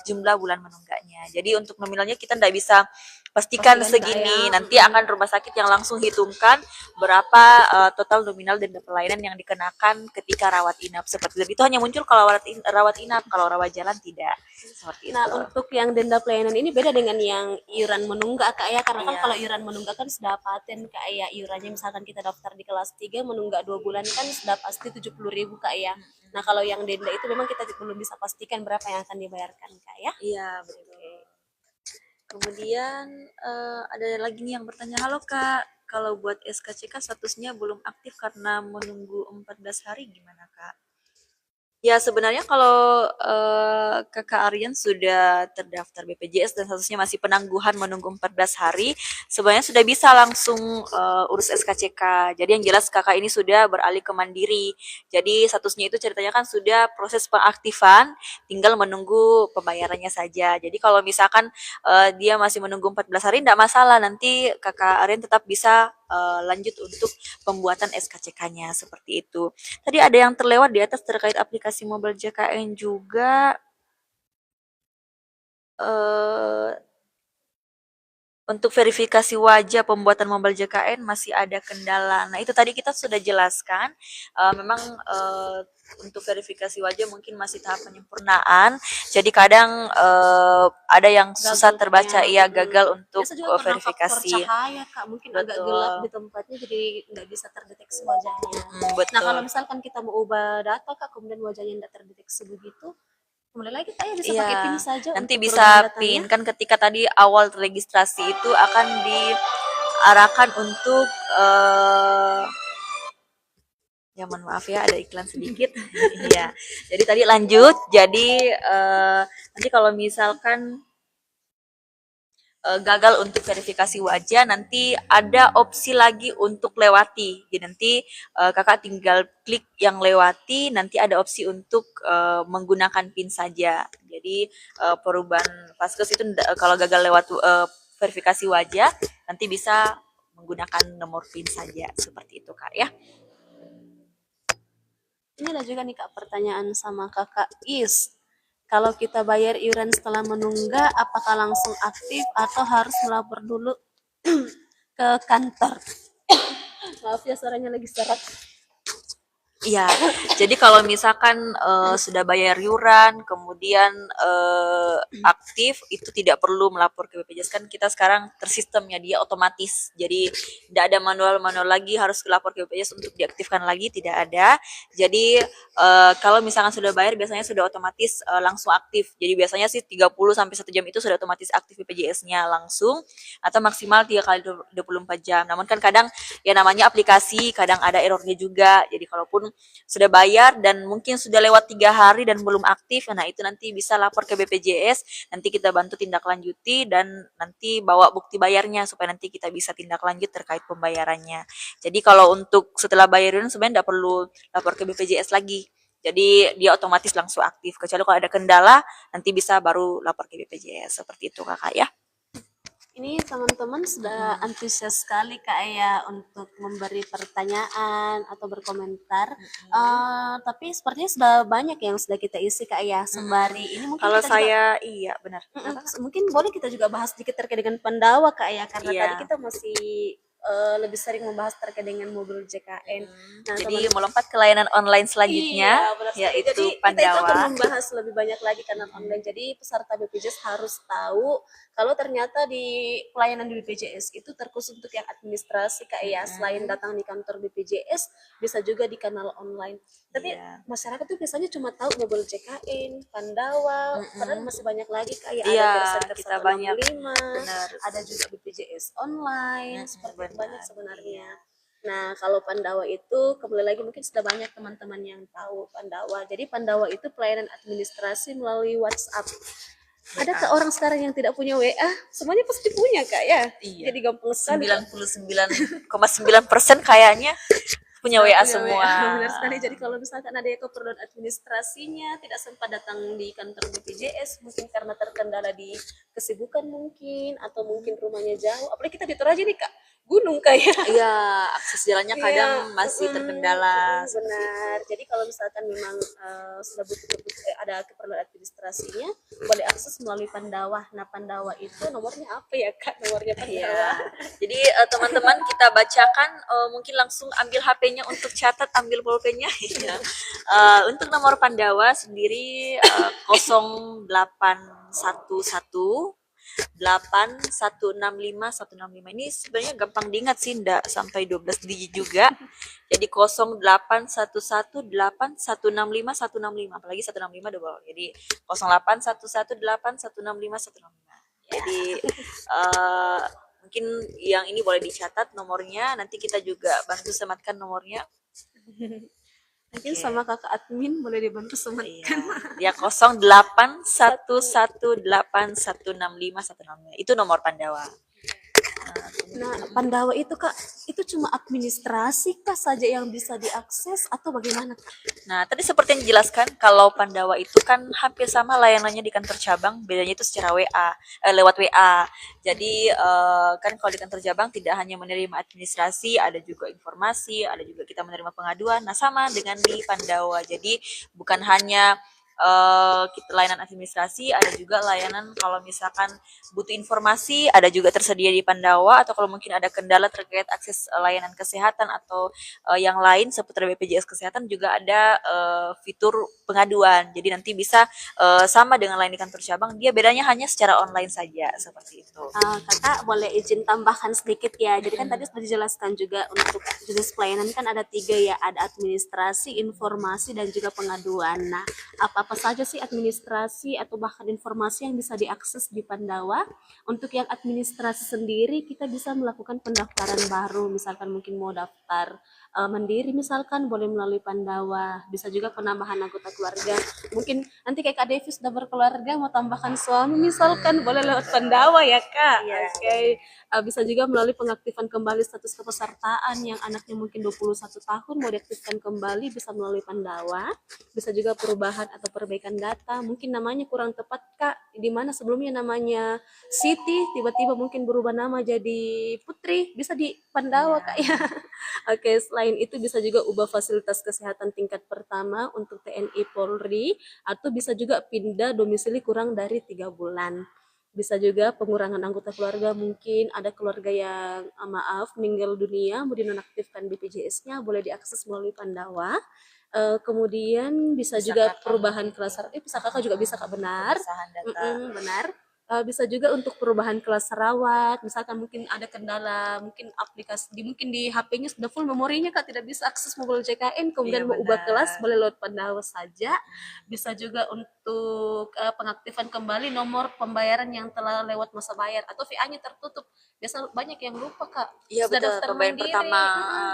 jumlah bulan menunggaknya. Jadi untuk nominalnya kita tidak bisa pastikan segini, nanti akan rumah sakit yang langsung hitungkan berapa total nominal denda pelayanan yang dikenakan ketika rawat inap seperti itu. Itu hanya muncul kalau rawat inap, kalau rawat jalan tidak. Seperti Nah, itu. untuk yang denda pelayanan ini beda dengan yang iuran menunggak Kak ya. Karena kan kalau iuran menunggak kan sudah paten Kak ya. Iurannya misalkan kita daftar di kelas 3 menunggak 2 bulan kan sudah pasti 70.000 Kak ya. Nah, kalau yang denda itu memang kita belum bisa pastikan berapa yang akan dibayarkan Kak ya. Iya, betul. Kemudian ada lagi nih yang bertanya, halo Kak, kalau buat SKCK statusnya belum aktif karena menunggu 14 hari gimana Kak? Ya sebenarnya kalau Kakak Aryan sudah terdaftar BPJS dan statusnya masih penangguhan menunggu 14 hari, sebenarnya sudah bisa langsung urus SKCK. Jadi yang jelas Kakak ini sudah beralih ke mandiri. Jadi statusnya itu ceritanya kan sudah proses pengaktifan, tinggal menunggu pembayarannya saja. Jadi kalau misalkan dia masih menunggu 14 hari tidak masalah, nanti Kakak Aryan tetap bisa lanjut untuk pembuatan SKCK-nya seperti itu. Tadi ada yang terlewat di atas terkait aplikasi mobile JKN juga. eh untuk verifikasi wajah pembuatan mobile JKN masih ada kendala. Nah, itu tadi kita sudah jelaskan. Memang untuk verifikasi wajah mungkin masih tahap penyempurnaan. Jadi kadang ada yang susah terbaca, iya gagal untuk Biasa juga karena faktor verifikasi. cahaya Kak, mungkin agak gelap di tempatnya jadi nggak bisa terdeteksi wajahnya. Nah, Betul. kalau misalkan kita mau ubah data Kak, kemudian wajahnya nggak terdeteksi begitu, kembali lagi Kak ya bisa pakai PIN saja nanti untuk bisa perubahan PIN datanya. kan ketika tadi awal registrasi itu akan diarahkan untuk ya mohon maaf ya ada iklan sedikit. Iya. Jadi tadi lanjut. Jadi nanti kalau misalkan gagal untuk verifikasi wajah, nanti ada opsi lagi untuk lewati. Jadi nanti kakak tinggal klik yang lewati, nanti ada opsi untuk menggunakan PIN saja. Jadi perubahan Vaskes itu kalau gagal lewat verifikasi wajah, nanti bisa menggunakan nomor PIN saja, seperti itu kak ya. Ini ada juga nih Kak pertanyaan sama Kakak Is. Kalau kita bayar iuran setelah menunggak, apakah langsung aktif atau harus melapor dulu ke kantor? Maaf ya suaranya lagi serak. Iya, jadi kalau misalkan sudah bayar iuran, kemudian aktif, itu tidak perlu melapor ke BPJS. Kan kita sekarang tersistemnya, dia otomatis. Jadi tidak ada manual-manual lagi harus lapor ke BPJS untuk diaktifkan lagi, tidak ada. Jadi kalau misalkan sudah bayar, biasanya sudah otomatis langsung aktif. Jadi biasanya sih 30 sampai 1 jam itu sudah otomatis aktif BPJS-nya langsung, atau maksimal 3 kali 24 jam. Namun kan kadang ya namanya aplikasi, kadang ada errornya juga. Jadi kalaupun sudah bayar dan mungkin sudah lewat 3 hari dan belum aktif, nah itu nanti bisa lapor ke BPJS, nanti kita bantu tindak lanjuti dan nanti bawa bukti bayarnya supaya nanti kita bisa tindak lanjut terkait pembayarannya. Jadi kalau untuk setelah bayarin sebenarnya tidak perlu lapor ke BPJS lagi. Jadi dia otomatis langsung aktif. Kecuali kalau ada kendala, nanti bisa baru lapor ke BPJS. Seperti itu kakak ya. Ini teman-teman sudah antusias sekali Kak ya untuk memberi pertanyaan atau berkomentar. Tapi sepertinya sudah banyak yang sudah kita isi Kak ya sembari ini mungkin Kalau kita juga saya iya benar. mungkin boleh kita juga bahas sedikit terkait dengan Pandawa Kak ya karena Iya. tadi kita masih lebih sering membahas terkait dengan mobil JKN. Nah, Jadi melompat ke layanan online selanjutnya, iya, benar sekali. yaitu Jadi kita itu akan Pandawa. membahas lebih banyak lagi kanal online. Jadi peserta BPJS harus tahu kalau ternyata di pelayanan di BPJS itu terkhusus untuk yang administrasi Kak ya. Selain datang di kantor BPJS, bisa juga di kanal online. Tapi Iya. masyarakat tuh biasanya cuma tahu mobil JKN, Pandawa, padahal masih banyak lagi Kak ya. Iya, Ada call kita center banyak. 165, Benar. ada juga BPJS online, seperti itu benar. banyak sebenarnya. Nah, kalau Pandawa itu kembali lagi mungkin sudah banyak teman-teman yang tahu Pandawa. Jadi Pandawa itu pelayanan administrasi melalui WhatsApp. Ada ke orang sekarang yang tidak punya WA? Semuanya pasti punya Kak ya. Iya. Jadi gampang sekali. 99,9% kayaknya punya WA semua. Benar sekali. Jadi kalau misalkan ada yang keperluan administrasinya tidak sempat datang di kantor BPJS, mungkin karena terkendala di kesibukan mungkin atau mungkin rumahnya jauh. Apalagi kita di Toraja nih Kak, gunung kayak. Iya, akses jalannya kadang Iya, masih terkendala. benar. Jadi kalau misalkan memang sudah ada keperluan administrasinya, boleh akses melalui Pandawa. Nah, Pandawa itu nomornya apa ya Kak? Nomornya Pandawa. Iya. Jadi teman-teman kita bacakan, mungkin langsung ambil HP-nya untuk catat, ambil pulpennya. Iya. Untuk nomor Pandawa sendiri 0811 8165165 ini sebenarnya gampang diingat sih, enggak sampai 12 digit juga. Jadi 08118165 apalagi 165 double. Jadi 08118165 Jadi mungkin yang ini boleh dicatat nomornya, nanti kita juga bantu sematkan nomornya. Mungkin sama kakak admin boleh dibantu sematkan. Iya. Ya 08118165 Itu nomor Pandawa. Nah, Pandawa itu Kak, itu cuma administrasi kah saja yang bisa diakses atau bagaimana Kak? Nah, tadi seperti yang dijelaskan, kalau Pandawa itu kan hampir sama layanannya di kantor cabang, bedanya itu secara WA, lewat WA. Jadi kan kalau di kantor cabang tidak hanya menerima administrasi, ada juga informasi, ada juga kita menerima pengaduan. Nah, sama dengan di Pandawa. Jadi bukan hanya kita layanan administrasi, ada juga layanan kalau misalkan butuh informasi, ada juga tersedia di Pandawa, atau kalau mungkin ada kendala terkait akses layanan kesehatan atau yang lain seputar BPJS Kesehatan juga ada fitur pengaduan. Jadi nanti bisa sama dengan lain di kantor cabang, dia bedanya hanya secara online saja seperti itu. Kakak boleh izin tambahkan sedikit ya. Jadi kan tadi sudah dijelaskan juga untuk jenis pelayanan kan ada 3 ya, ada administrasi, informasi dan juga pengaduan. Nah, apa apa saja sih administrasi atau bahkan informasi yang bisa diakses di Pandawa. Untuk yang administrasi sendiri, kita bisa melakukan pendaftaran baru, misalkan mungkin mau daftar mandiri misalkan boleh melalui Pandawa, bisa juga penambahan anggota keluarga. Mungkin nanti kayak Kak Devi sudah berkeluarga mau tambahkan suami misalkan boleh lewat Pandawa ya Kak. Iya. Oke. Bisa juga melalui pengaktifan kembali status kepesertaan yang anaknya mungkin 21 tahun mau diaktifkan kembali bisa melalui Pandawa. Bisa juga perubahan atau perbaikan data, mungkin namanya kurang tepat Kak, di mana sebelumnya namanya Siti tiba-tiba mungkin berubah nama jadi Putri, bisa di Pandawa Kak ya. Oke, selain itu bisa juga ubah fasilitas kesehatan tingkat pertama untuk TNI Polri, atau bisa juga pindah domisili kurang dari 3 bulan. Bisa juga pengurangan anggota keluarga, mungkin ada keluarga yang maaf meninggal dunia mau dinonaktifkan BPJS-nya boleh diakses melalui Pandawa. Kemudian bisa Bisa juga kakak perubahan mungkin kelas, bisa kakak juga bisa Kak, benar. pengesahan data. Benar. Bisa juga untuk perubahan kelas rawat, misalkan mungkin ada kendala, mungkin aplikasi mungkin di HP-nya sudah full memorinya Kak, tidak bisa akses mobile JKN, Iya kemudian mau ubah kelas benar. boleh lewat Pandawa saja. Bisa juga untuk pengaktifan kembali nomor pembayaran yang telah lewat masa bayar atau VA-nya tertutup. Biasa banyak yang lupa Kak. Iya Sudah betul, daftar pembayaran mandiri, pertama.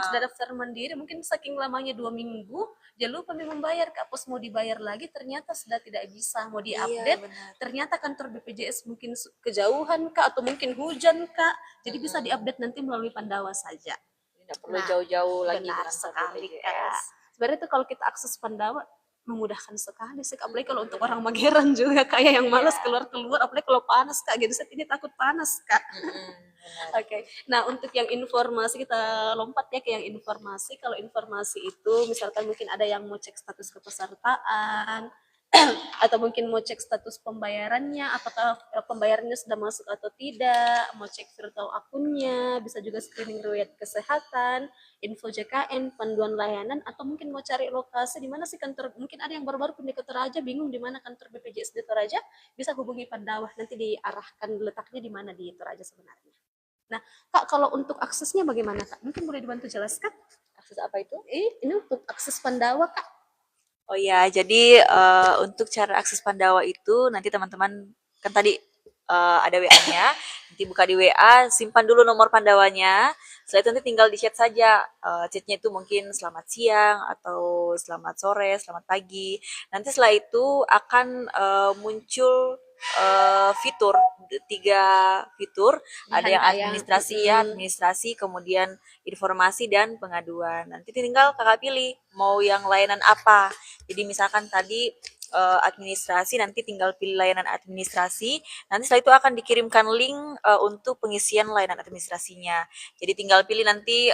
sudah daftar mandiri, mungkin saking lamanya 2 minggu, jangan lupa nih membayar Kak. Pas mau dibayar lagi ternyata sudah tidak bisa, mau Iya diupdate benar. ternyata kantor BPJS mungkin kejauhan Kak atau mungkin hujan Kak. Jadi bisa diupdate nanti melalui Pandawa saja. Tidak perlu Nah, jauh-jauh lagi ke benar kantor sekali BPJS. Kak. Sebenarnya itu kalau kita akses Pandawa memudahkan sekali sih, apalagi kalau untuk orang Mageran juga kayak yang malas keluar-keluar, apalagi kalau panas Kak. Jadi saat ini takut panas Kak. Benar. Oke. Nah, untuk yang informasi kita lompat ya ke yang informasi. Kalau informasi itu misalkan mungkin ada yang mau cek status kepesertaan atau mungkin mau cek status pembayarannya, apakah pembayarannya sudah masuk atau tidak, mau cek virtual akunnya, bisa juga screening riwayat kesehatan, info JKN, panduan layanan, atau mungkin mau cari lokasi di mana sih kantor, mungkin ada yang baru-baru pindah ke Toraja, bingung di mana kantor BPJS di Toraja, bisa hubungi Pandawa, nanti diarahkan letaknya di mana di Toraja sebenarnya. Nah, Kak, kalau untuk aksesnya bagaimana, Kak? Mungkin boleh dibantu jelaskan? Akses apa itu? Ini untuk akses Pandawa, Kak. Oh ya, jadi untuk cara akses Pandawa itu nanti teman-teman kan tadi ada WA-nya, nanti buka di WA, simpan dulu nomor Pandawanya. Setelah itu nanti tinggal di chat saja. Chatnya itu mungkin selamat siang atau selamat sore, selamat pagi. Nanti setelah itu akan muncul fitur 3 fitur. Ada Pilihan yang Kak ya. administrasi ya, administrasi, kemudian informasi dan pengaduan. Nanti tinggal kakak pilih mau yang layanan apa. Jadi misalkan tadi administrasi, nanti tinggal pilih layanan administrasi. Nanti setelah itu akan dikirimkan link untuk pengisian layanan administrasinya. Jadi tinggal pilih nanti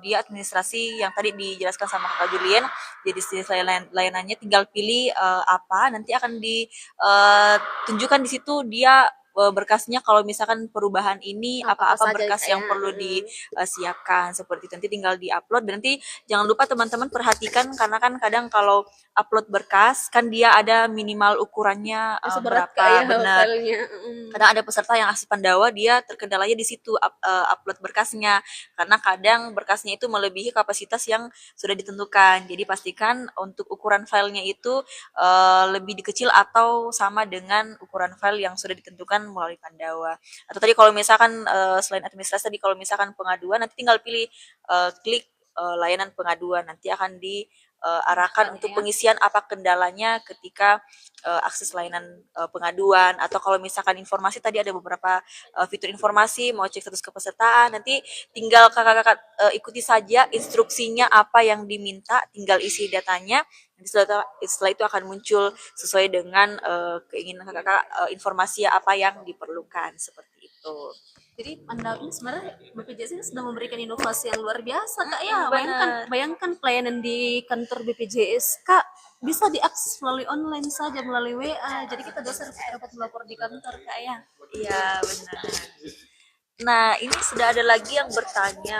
dia administrasi yang tadi dijelaskan sama Kak Julien. Jadi layanannya tinggal pilih apa, nanti akan ditunjukkan di situ dia berkasnya kalau misalkan perubahan ini Apa-apa apa-apa saja berkas Kak yang ya. perlu disiapkan seperti itu, nanti tinggal diupload. Dan nanti jangan lupa teman-teman perhatikan karena kan kadang kalau upload berkas kan dia ada minimal ukurannya Seberat berapa, Kak ya benar. filenya. Kadang ada peserta yang akses Pandawa dia terkendalanya di situ upload berkasnya karena kadang berkasnya itu melebihi kapasitas yang sudah ditentukan. Jadi pastikan untuk ukuran filenya itu lebih dikecil atau sama dengan ukuran file yang sudah ditentukan melalui Pandawa. Atau tadi kalau misalkan selain administrasi tadi kalau misalkan pengaduan nanti tinggal pilih klik layanan pengaduan, nanti akan diarahkan untuk pengisian apa kendalanya ketika akses layanan pengaduan. Atau kalau misalkan informasi tadi ada beberapa fitur informasi mau cek status kepesertaan, nanti tinggal kakak-kakak ikuti saja instruksinya apa yang diminta, tinggal isi datanya. Nanti setelah itu akan muncul sesuai dengan keinginan kakak-kakak informasi apa yang diperlukan seperti itu. Jadi Pandawa ini sebenarnya BPJS ini sudah memberikan inovasi yang luar biasa Kak ya. Benar. Bayangkan pelayanan di kantor BPJS Kak bisa diakses melalui online saja, melalui WA. Jadi kita dosen dapat melapor di kantor Kak ya. Iya benar. Nah ini sudah ada lagi yang bertanya,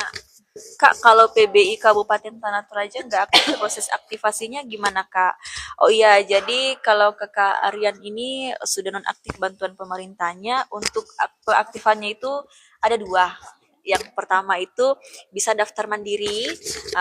Kak, kalau PBI Kabupaten Tanah Toraja nggak aktif, proses aktivasinya gimana, Kak? Oh iya, jadi kalau Kakak Aryan ini sudah nonaktif bantuan pemerintahnya, untuk aktifannya itu ada 2. Yang pertama itu bisa daftar mandiri.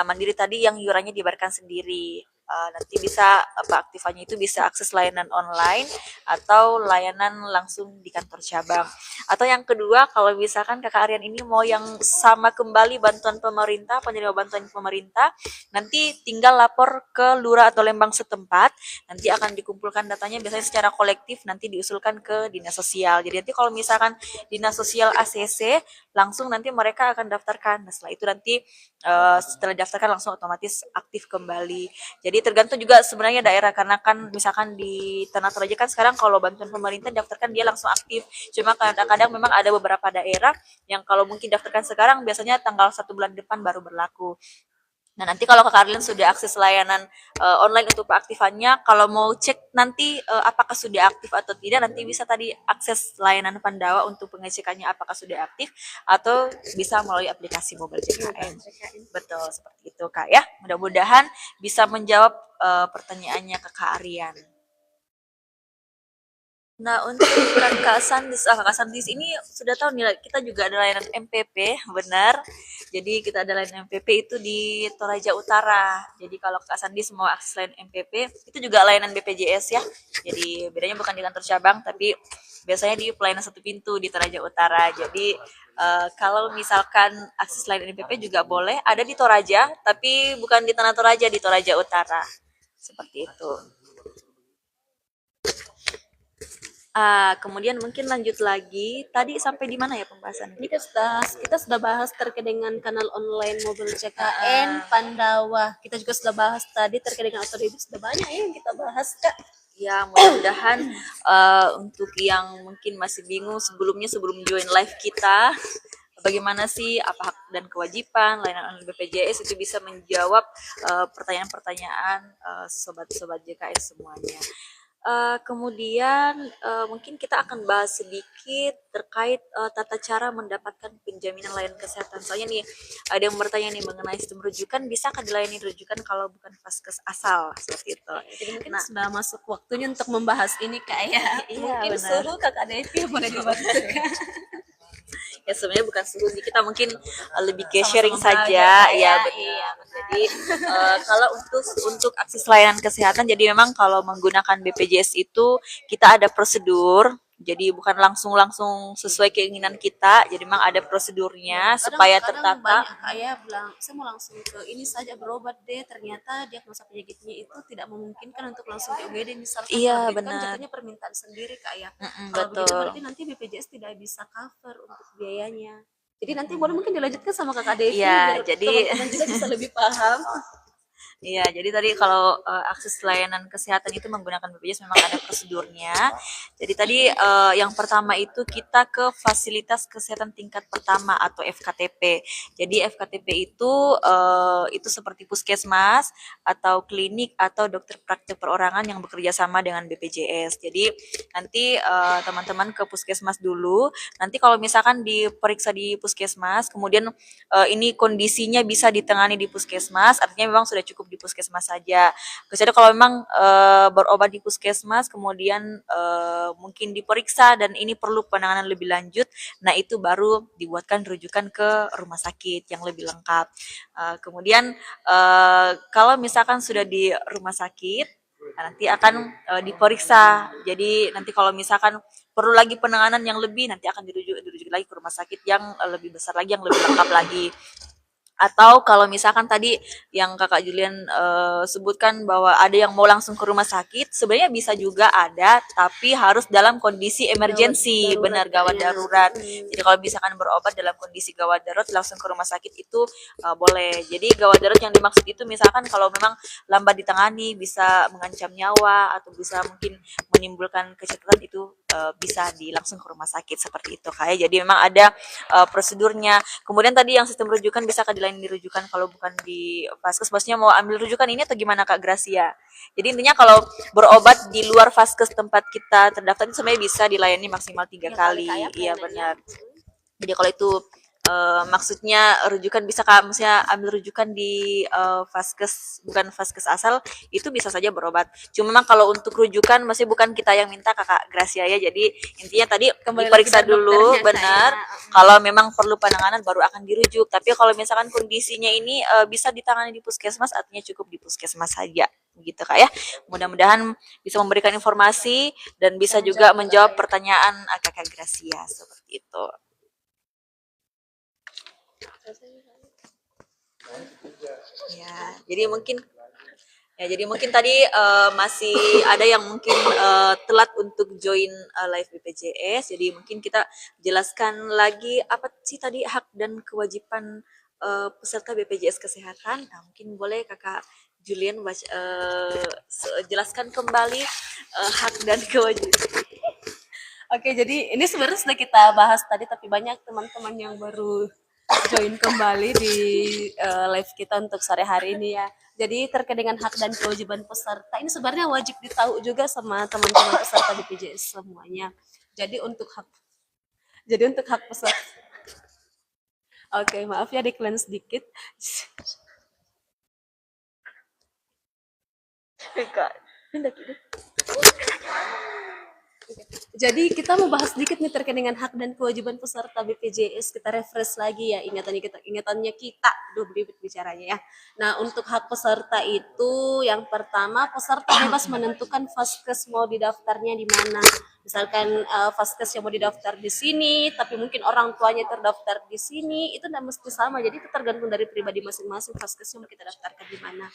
Mandiri tadi yang iurannya dibayarkan sendiri. Nanti bisa aktifannya itu bisa akses layanan online atau layanan langsung di kantor cabang. Atau yang kedua, kalau misalkan Kakak Aryan ini mau yang sama kembali bantuan pemerintah, penerima bantuan pemerintah, nanti tinggal lapor ke lurah atau lembang setempat, nanti akan dikumpulkan datanya biasanya secara kolektif, nanti diusulkan ke dinas sosial. Jadi nanti kalau misalkan dinas sosial ACC, langsung nanti mereka akan daftarkan. Nah, setelah itu nanti setelah daftarkan langsung otomatis aktif kembali. Jadi tergantung juga sebenarnya daerah, karena kan misalkan di Tanah Toraja kan sekarang kalau bantuan pemerintah daftarkan dia langsung aktif. Cuma kadang-kadang memang ada beberapa daerah yang kalau mungkin daftarkan sekarang biasanya tanggal 1 bulan depan baru berlaku. Nah, nanti kalau Kak Karlin sudah akses layanan online untuk peaktifannya, kalau mau cek nanti apakah sudah aktif atau tidak, nanti bisa tadi akses layanan Pandawa untuk pengecekannya apakah sudah aktif, atau bisa melalui aplikasi mobile JKN. Betul, seperti itu Kak ya. Mudah-mudahan bisa menjawab pertanyaannya Kak Aryan. Nah, untuk Kakak Sandis ini sudah tahu nih, kita juga ada layanan MPP, benar. Jadi kita ada layanan MPP itu di Toraja Utara. Jadi kalau Kakak Sandis mau akses layanan MPP, itu juga layanan BPJS ya. Jadi bedanya bukan di kantor cabang, tapi biasanya di pelayanan satu pintu di Toraja Utara. Jadi kalau misalkan akses layanan MPP juga boleh, ada di Toraja, tapi bukan di Tanah Toraja, di Toraja Utara. Seperti itu. Kemudian mungkin lanjut lagi. Tadi sampai di mana ya pembahasan? Ini kita sudah bahas terkait dengan kanal online mobil JKN, Pandawa. Kita juga sudah bahas tadi terkait dengan otomobil, sudah banyak ya yang kita bahas, Kak. Ya, mudah-mudahan untuk yang mungkin masih bingung sebelum join live kita, bagaimana sih apa hak dan kewajiban layanan online BPJS, itu bisa menjawab pertanyaan-pertanyaan sobat-sobat JKN semuanya. Kemudian mungkin kita akan bahas sedikit terkait tata cara mendapatkan penjaminan layanan kesehatan. Soalnya nih ada yang bertanya nih mengenai sistem rujukan, bisakah dilayani rujukan kalau bukan vaskes asal, seperti itu. Jadi mungkin sudah masuk waktunya untuk membahas ini, Kak ya. Iya, Mungkin benar. suruh Kakak Devi boleh dibantu, Kak. Ya sebenarnya bukan suhu sih, kita mungkin lebih ke Sama-sama sharing belajar, saja Kak, ya, ya. benar. Iya, Jadi kalau untuk akses layanan kesehatan, jadi memang kalau menggunakan BPJS itu kita ada prosedur. Jadi bukan langsung sesuai keinginan kita. Jadi memang ada prosedurnya supaya Kadang-kadang tertata. banyak kayak bilang saya mau langsung ke ini saja berobat deh, ternyata diagnosa penyakitnya itu tidak memungkinkan untuk langsung ke UGD misalkan. Iya, Kalau gitu kan benar. jatuhnya permintaan sendiri, Kak ya. Mm-mm, Kalau begitu betul. berarti nanti BPJS tidak bisa cover untuk biayanya. Jadi nanti boleh mungkin dilanjutkan sama Kakak Devi Iya, biar jadi teman-teman juga bisa lebih paham. iya, jadi tadi kalau akses layanan kesehatan itu menggunakan BPJS memang ada prosedurnya. Jadi tadi yang pertama itu kita ke fasilitas kesehatan tingkat pertama atau FKTP. Jadi FKTP itu seperti puskesmas atau klinik atau dokter praktek perorangan yang bekerja sama dengan BPJS. Jadi nanti teman-teman ke puskesmas dulu. Nanti kalau misalkan diperiksa di puskesmas, kemudian ini kondisinya bisa ditangani di puskesmas, artinya memang sudah cukup di puskesmas saja. Kecuali kalau memang berobat di puskesmas, kemudian mungkin diperiksa dan ini perlu penanganan lebih lanjut, nah itu baru dibuatkan rujukan ke rumah sakit yang lebih lengkap. Kemudian kalau misalkan sudah di rumah sakit, nah nanti akan diperiksa. Jadi nanti kalau misalkan perlu lagi penanganan yang lebih, nanti akan dirujuk lagi ke rumah sakit yang lebih besar lagi, yang lebih lengkap lagi. Atau kalau misalkan tadi yang Kakak Julian sebutkan bahwa ada yang mau langsung ke rumah sakit, sebenarnya bisa juga ada, tapi harus dalam kondisi emergensi, benar, gawat darurat. Jadi kalau misalkan berobat dalam kondisi gawat darurat langsung ke rumah sakit itu boleh. Jadi gawat darurat yang dimaksud itu misalkan kalau memang lambat ditangani bisa mengancam nyawa atau bisa mungkin menimbulkan kecelakaan, itu bisa langsung ke rumah sakit seperti itu kayak. Jadi memang ada prosedurnya. Kemudian tadi yang sistem rujukan bisa dilayani rujukan kalau bukan di vaskes. Maksudnya mau ambil rujukan ini atau gimana Kak Gracia? Jadi intinya kalau berobat di luar vaskes tempat kita terdaftar itu sebenarnya bisa dilayani maksimal 3 kali. Iya benar. Jadi kalau itu maksudnya rujukan bisa Kak, maksudnya ambil rujukan di vaskes, bukan vaskes asal, itu bisa saja berobat. Cuma memang kalau untuk rujukan masih bukan kita yang minta Kakak Gracia ya. Jadi intinya tadi Kembali lagi diperiksa dari dulu dokternya Kak ya. benar. Kalau memang perlu penanganan baru akan dirujuk. Tapi kalau misalkan kondisinya ini bisa ditangani di puskesmas, artinya cukup di puskesmas saja gitu Kak ya. Mudah-mudahan bisa memberikan informasi dan bisa juga menjawab pertanyaan Kakak Gracia seperti itu. Ya, jadi mungkin tadi masih ada yang mungkin telat untuk join live BPJS. Jadi mungkin kita jelaskan lagi apa sih tadi hak dan kewajiban peserta BPJS Kesehatan. Nah, mungkin boleh Kakak Julian jelaskan kembali hak dan kewajiban. Oke, jadi ini sebenarnya sudah kita bahas tadi, tapi banyak teman-teman yang baru join kembali di live kita untuk sore hari ini ya. Jadi terkait dengan hak dan kewajiban peserta, ini sebenarnya wajib ditahu juga sama teman-teman peserta BPJS semuanya. Jadi untuk hak, jadi untuk hak peserta. Oke, maaf ya decline sedikit. Kak, Jadi kita mau bahas sedikit nih terkait dengan hak dan kewajiban peserta BPJS. Kita refresh lagi ya ingatannya kita dulu bicaranya ya. Nah, untuk hak peserta itu yang pertama peserta bebas menentukan vaskes mau didaftarnya di mana. Misalkan vaskes yang mau didaftar di sini, tapi mungkin orang tuanya terdaftar di sini, itu tidak mesti sama. Jadi itu tergantung dari pribadi masing-masing vaskes yang mau kita daftarkan di mana.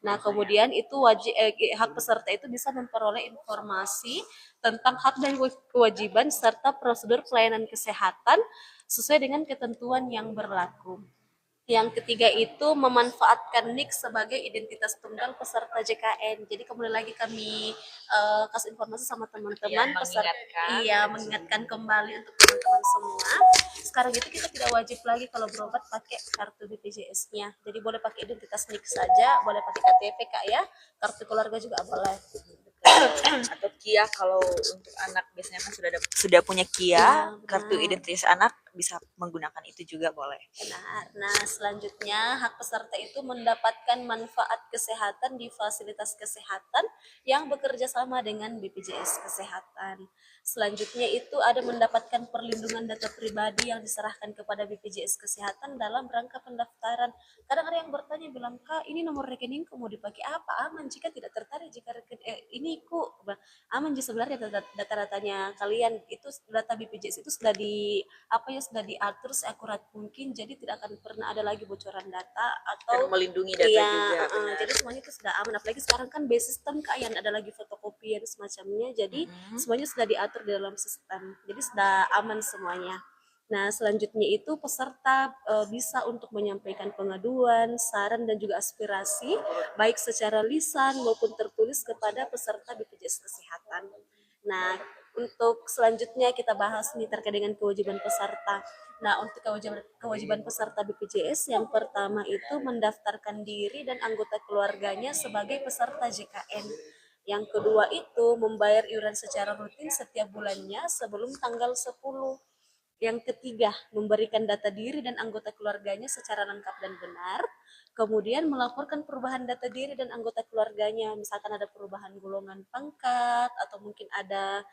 Nah, kemudian itu hak peserta itu bisa memperoleh informasi tentang hak dan kewajiban serta prosedur pelayanan kesehatan sesuai dengan ketentuan yang berlaku. Yang ketiga itu memanfaatkan NIK sebagai identitas tunggal peserta JKN. Jadi kembali lagi kami kasih informasi sama teman-teman peserta, iya mengingatkan kembali untuk teman-teman semua. Sekarang itu kita tidak wajib lagi kalau berobat pakai kartu BPJS-nya. Jadi boleh pakai identitas NIK saja, boleh pakai KTP Kak ya, kartu keluarga juga boleh. Atau KIA kalau untuk anak biasanya kan sudah punya KIA, kartu identitas anak bisa menggunakan itu juga boleh. Benar. Nah, selanjutnya hak peserta itu mendapatkan manfaat kesehatan di fasilitas kesehatan yang bekerja sama dengan BPJS Kesehatan. Selanjutnya itu ada mendapatkan perlindungan data pribadi yang diserahkan kepada BPJS Kesehatan dalam rangka pendaftaran. Kadang ada yang bertanya bilang, Kak, ini nomor rekeningku mau dipakai apa? Aman jika tidak tertarik jika ini ku aman jika sebenarnya data-datanya kalian itu data BPJS itu sudah sudah diatur seakurat mungkin, jadi tidak akan pernah ada lagi bocoran data atau melindungi data juga. Jadi semuanya itu sudah aman. Apalagi sekarang kan base sistem Kak, yang ada lagi fotokopi dan semacamnya, jadi semuanya sudah diatur di dalam sistem, jadi sudah aman semuanya. Nah, selanjutnya itu peserta bisa untuk menyampaikan pengaduan, saran, dan juga aspirasi, baik secara lisan maupun tertulis kepada peserta BPJS Kesehatan. Nah, untuk selanjutnya kita bahas nih terkait dengan kewajiban peserta. Nah, untuk kewajiban peserta BPJS yang pertama itu mendaftarkan diri dan anggota keluarganya sebagai peserta JKN. Yang kedua itu membayar iuran secara rutin setiap bulannya sebelum tanggal 10. Yang ketiga, memberikan data diri dan anggota keluarganya secara lengkap dan benar. Kemudian melaporkan perubahan data diri dan anggota keluarganya, misalkan ada perubahan golongan pangkat atau mungkin ada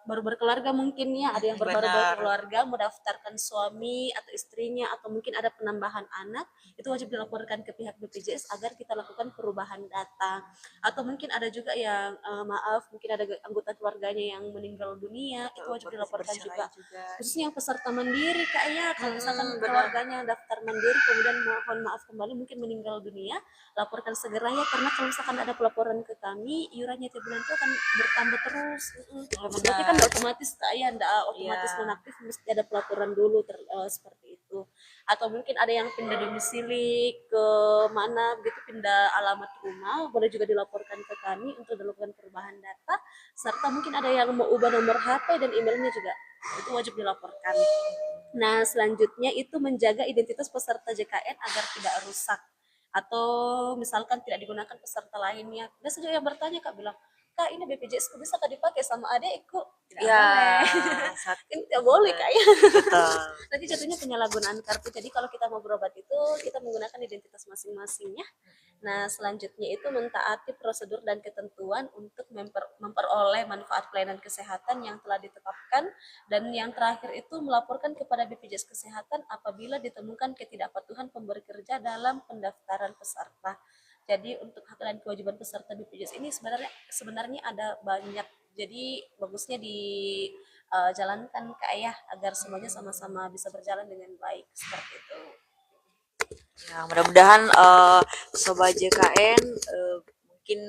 baru berkeluarga mungkin ya, ada yang baru berkeluarga mendaftarkan suami atau istrinya atau mungkin ada penambahan anak, itu wajib dilaporkan ke pihak BPJS agar kita lakukan perubahan data. Atau mungkin ada juga yang maaf mungkin ada anggota keluarganya yang meninggal dunia, itu wajib dilaporkan juga. Khususnya yang peserta mandiri Kak ya, kalau misalkan keluarganya daftar mandiri kemudian mohon maaf kembali mungkin meninggal dunia, laporkan segera ya, karena kalau misalkan ada pelaporan ke kami iurannya tiap bulan itu akan bertambah terus. Berarti kan otomatis Kak ya, otomatis nonaktif, mesti ada pelaporan dulu seperti itu. Atau mungkin ada yang pindah domisili ke mana gitu, pindah alamat rumah, boleh juga dilaporkan ke kami untuk dilakukan perubahan data, serta mungkin ada yang mau ubah nomor HP dan emailnya juga, itu wajib dilaporkan. Nah, selanjutnya itu menjaga identitas peserta JKN agar tidak rusak atau misalkan tidak digunakan peserta lainnya. Ada juga yang bertanya Kak bilang, Kak ini BPJS ku bisa Kak dipakai sama adekku? Tidak Ya, boleh. satu Ini tidak boleh benar. Kak ya. Betul. Nanti jatuhnya penyalahgunaan kartu. Jadi kalau kita mau berobat itu kita menggunakan identitas masing-masing ya. Nah, selanjutnya itu mentaati prosedur dan ketentuan untuk memperoleh manfaat pelayanan kesehatan yang telah ditetapkan, dan yang terakhir itu melaporkan kepada BPJS Kesehatan apabila ditemukan ketidakpatuhan pemberi kerja dalam pendaftaran peserta. Jadi untuk hak dan kewajiban peserta BPJS ini sebenarnya ada banyak. Jadi bagusnya dijalankan Kak ya, agar semuanya sama-sama bisa berjalan dengan baik seperti itu. Ya, mudah-mudahan Sobat JKN mungkin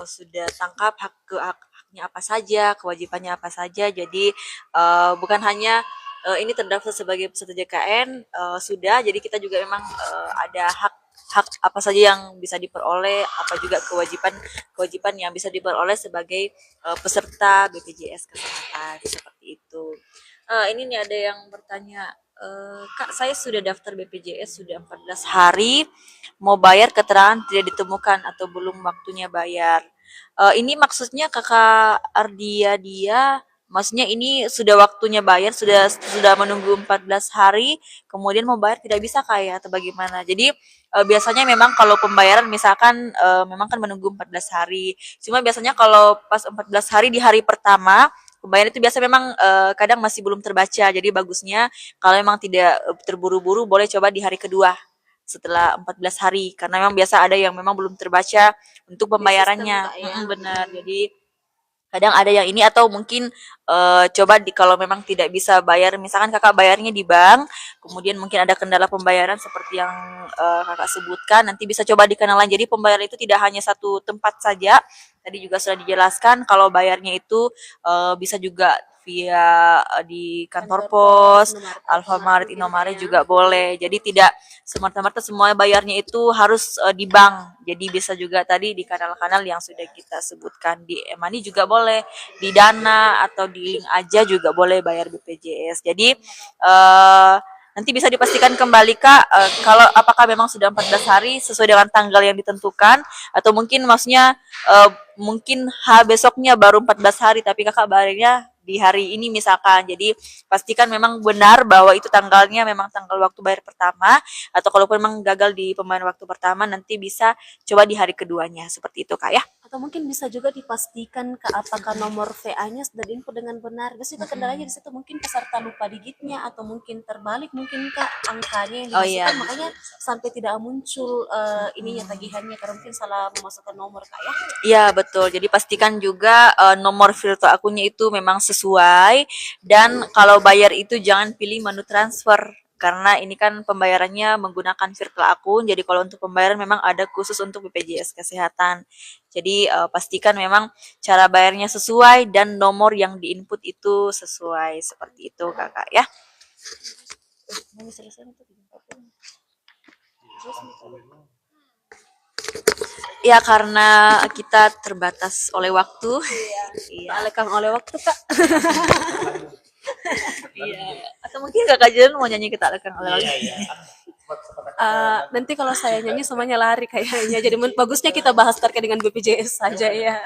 sudah tangkap haknya apa saja, kewajibannya apa saja. Jadi bukan hanya ini terdaftar sebagai peserta JKN sudah, jadi kita juga memang ada hak apa saja yang bisa diperoleh, apa juga kewajiban yang bisa diperoleh sebagai peserta BPJS Kesehatan seperti itu. Ini nih ada yang bertanya, Kak, saya sudah daftar BPJS sudah 14 hari, mau bayar keterangan tidak ditemukan atau belum waktunya bayar. Ini maksudnya Kakak Ardia dia, maksudnya ini sudah waktunya bayar, sudah menunggu 14 hari, kemudian mau bayar tidak bisa kayak atau bagaimana? Jadi biasanya memang kalau pembayaran misalkan memang kan menunggu 14 hari. Cuma biasanya kalau pas 14 hari di hari pertama pembayaran itu biasa memang kadang masih belum terbaca. Jadi bagusnya kalau memang tidak terburu-buru boleh coba di hari kedua setelah 14 hari karena memang biasa ada yang memang belum terbaca untuk Di sistem pembayarannya. Kak ya. Benar. Jadi kadang ada yang ini atau mungkin coba kalau memang tidak bisa bayar misalkan kakak bayarnya di bank kemudian mungkin ada kendala pembayaran seperti yang kakak sebutkan nanti bisa coba di kanal lain. Jadi pembayaran itu tidak hanya satu tempat saja, tadi juga sudah dijelaskan kalau bayarnya itu bisa juga via di kantor pos, Alfamart, Indomaret juga boleh. Jadi tidak semata-mata semua bayarnya itu harus di bank. Jadi bisa juga tadi di kanal-kanal yang sudah kita sebutkan di e-money juga boleh, di Dana atau di link aja juga boleh bayar BPJS. Jadi nanti bisa dipastikan kembali Kak kalau apakah memang sudah 14 hari sesuai dengan tanggal yang ditentukan atau mungkin maksudnya mungkin besoknya baru 14 hari tapi Kakak bayarnya di hari ini misalkan. Jadi pastikan memang benar bahwa itu tanggalnya memang tanggal waktu bayar pertama atau kalaupun memang gagal di pembayaran waktu pertama nanti bisa coba di hari keduanya seperti itu Kak ya. Atau mungkin bisa juga dipastikan Kak apakah nomor VA-nya sudah diinput dengan benar. Biasanya kendalanya di situ mungkin peserta lupa digitnya atau mungkin terbalik mungkin Kak angkanya yang Oh iya. dimasukkan, makanya sampai tidak muncul ininya tagihannya karena mungkin salah memasukkan nomor Kak ya. Iya betul. Jadi pastikan juga nomor virtual akunnya itu memang sesuai dan kalau bayar itu jangan pilih menu transfer karena ini kan pembayarannya menggunakan virtual akun. Jadi kalau untuk pembayaran memang ada khusus untuk BPJS Kesehatan. Jadi pastikan memang cara bayarnya sesuai dan nomor yang diinput itu sesuai seperti itu Kakak ya. Ya karena kita terbatas oleh waktu. Iya. Lekang oleh waktu Kak. Iya. Atau mungkin Kakak Jen mau nyanyi kita lekang oleh waktu. Nanti kalau saya nyanyi semuanya lari kayaknya. Jadi bagusnya kita bahas terkait dengan BPJS saja ya.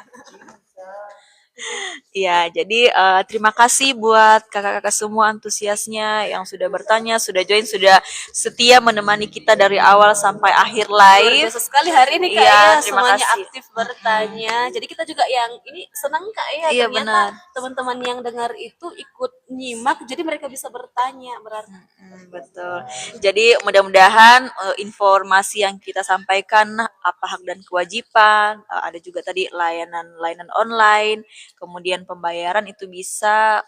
Iya, jadi terima kasih buat kakak-kakak semua antusiasnya yang sudah bertanya, sudah join, sudah setia menemani kita dari awal sampai akhir Luar live. biasa sekali hari ini Kak Iya, ya, terima semuanya kasih. aktif bertanya. Jadi kita juga yang ini senang Kak ya, Iya, ternyata benar. teman-teman yang dengar itu ikut nyimak, jadi mereka bisa bertanya berarti. Betul. Jadi mudah-mudahan informasi yang kita sampaikan apa hak dan kewajiban, ada juga tadi layanan online, kemudian pembayaran itu bisa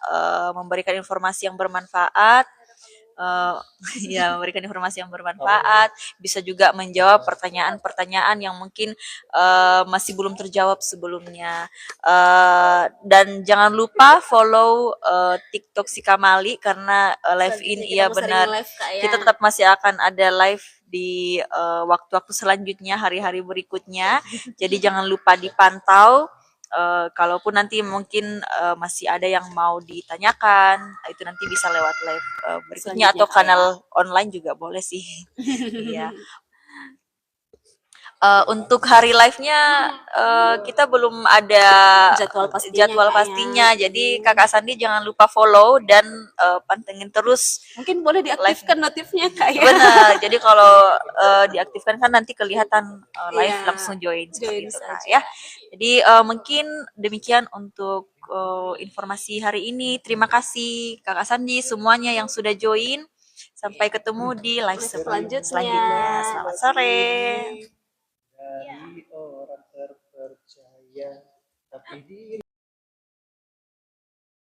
memberikan informasi yang bermanfaat. Uh, ya memberikan informasi yang bermanfaat, bisa juga menjawab pertanyaan-pertanyaan yang mungkin masih belum terjawab sebelumnya. Dan jangan lupa follow TikTok si Kamali karena live in iya benar. Live, Kak, ya. Kita tetap masih akan ada live di waktu-waktu selanjutnya, hari-hari berikutnya. Jadi jangan lupa dipantau. Kalaupun nanti mungkin masih ada yang mau ditanyakan, itu nanti bisa lewat live berikutnya atau kanal online juga boleh sih. Iya. Untuk hari live-nya kita belum ada Jadwal pastinya, Kak, ya. pastinya. Jadi Kakak Sandi jangan lupa follow dan pantengin terus. Mungkin boleh diaktifkan notifnya, Kak, ya. Benar. Jadi kalau diaktifkan kan nanti kelihatan live Iya, langsung join seperti join itu Kak saja. ya. Jadi mungkin demikian untuk informasi hari ini. Terima kasih Kakak Sandi semuanya yang sudah join. Sampai ketemu di live Selanjutnya. selanjutnya. Selamat sore. Dari orang terpercaya tapi diri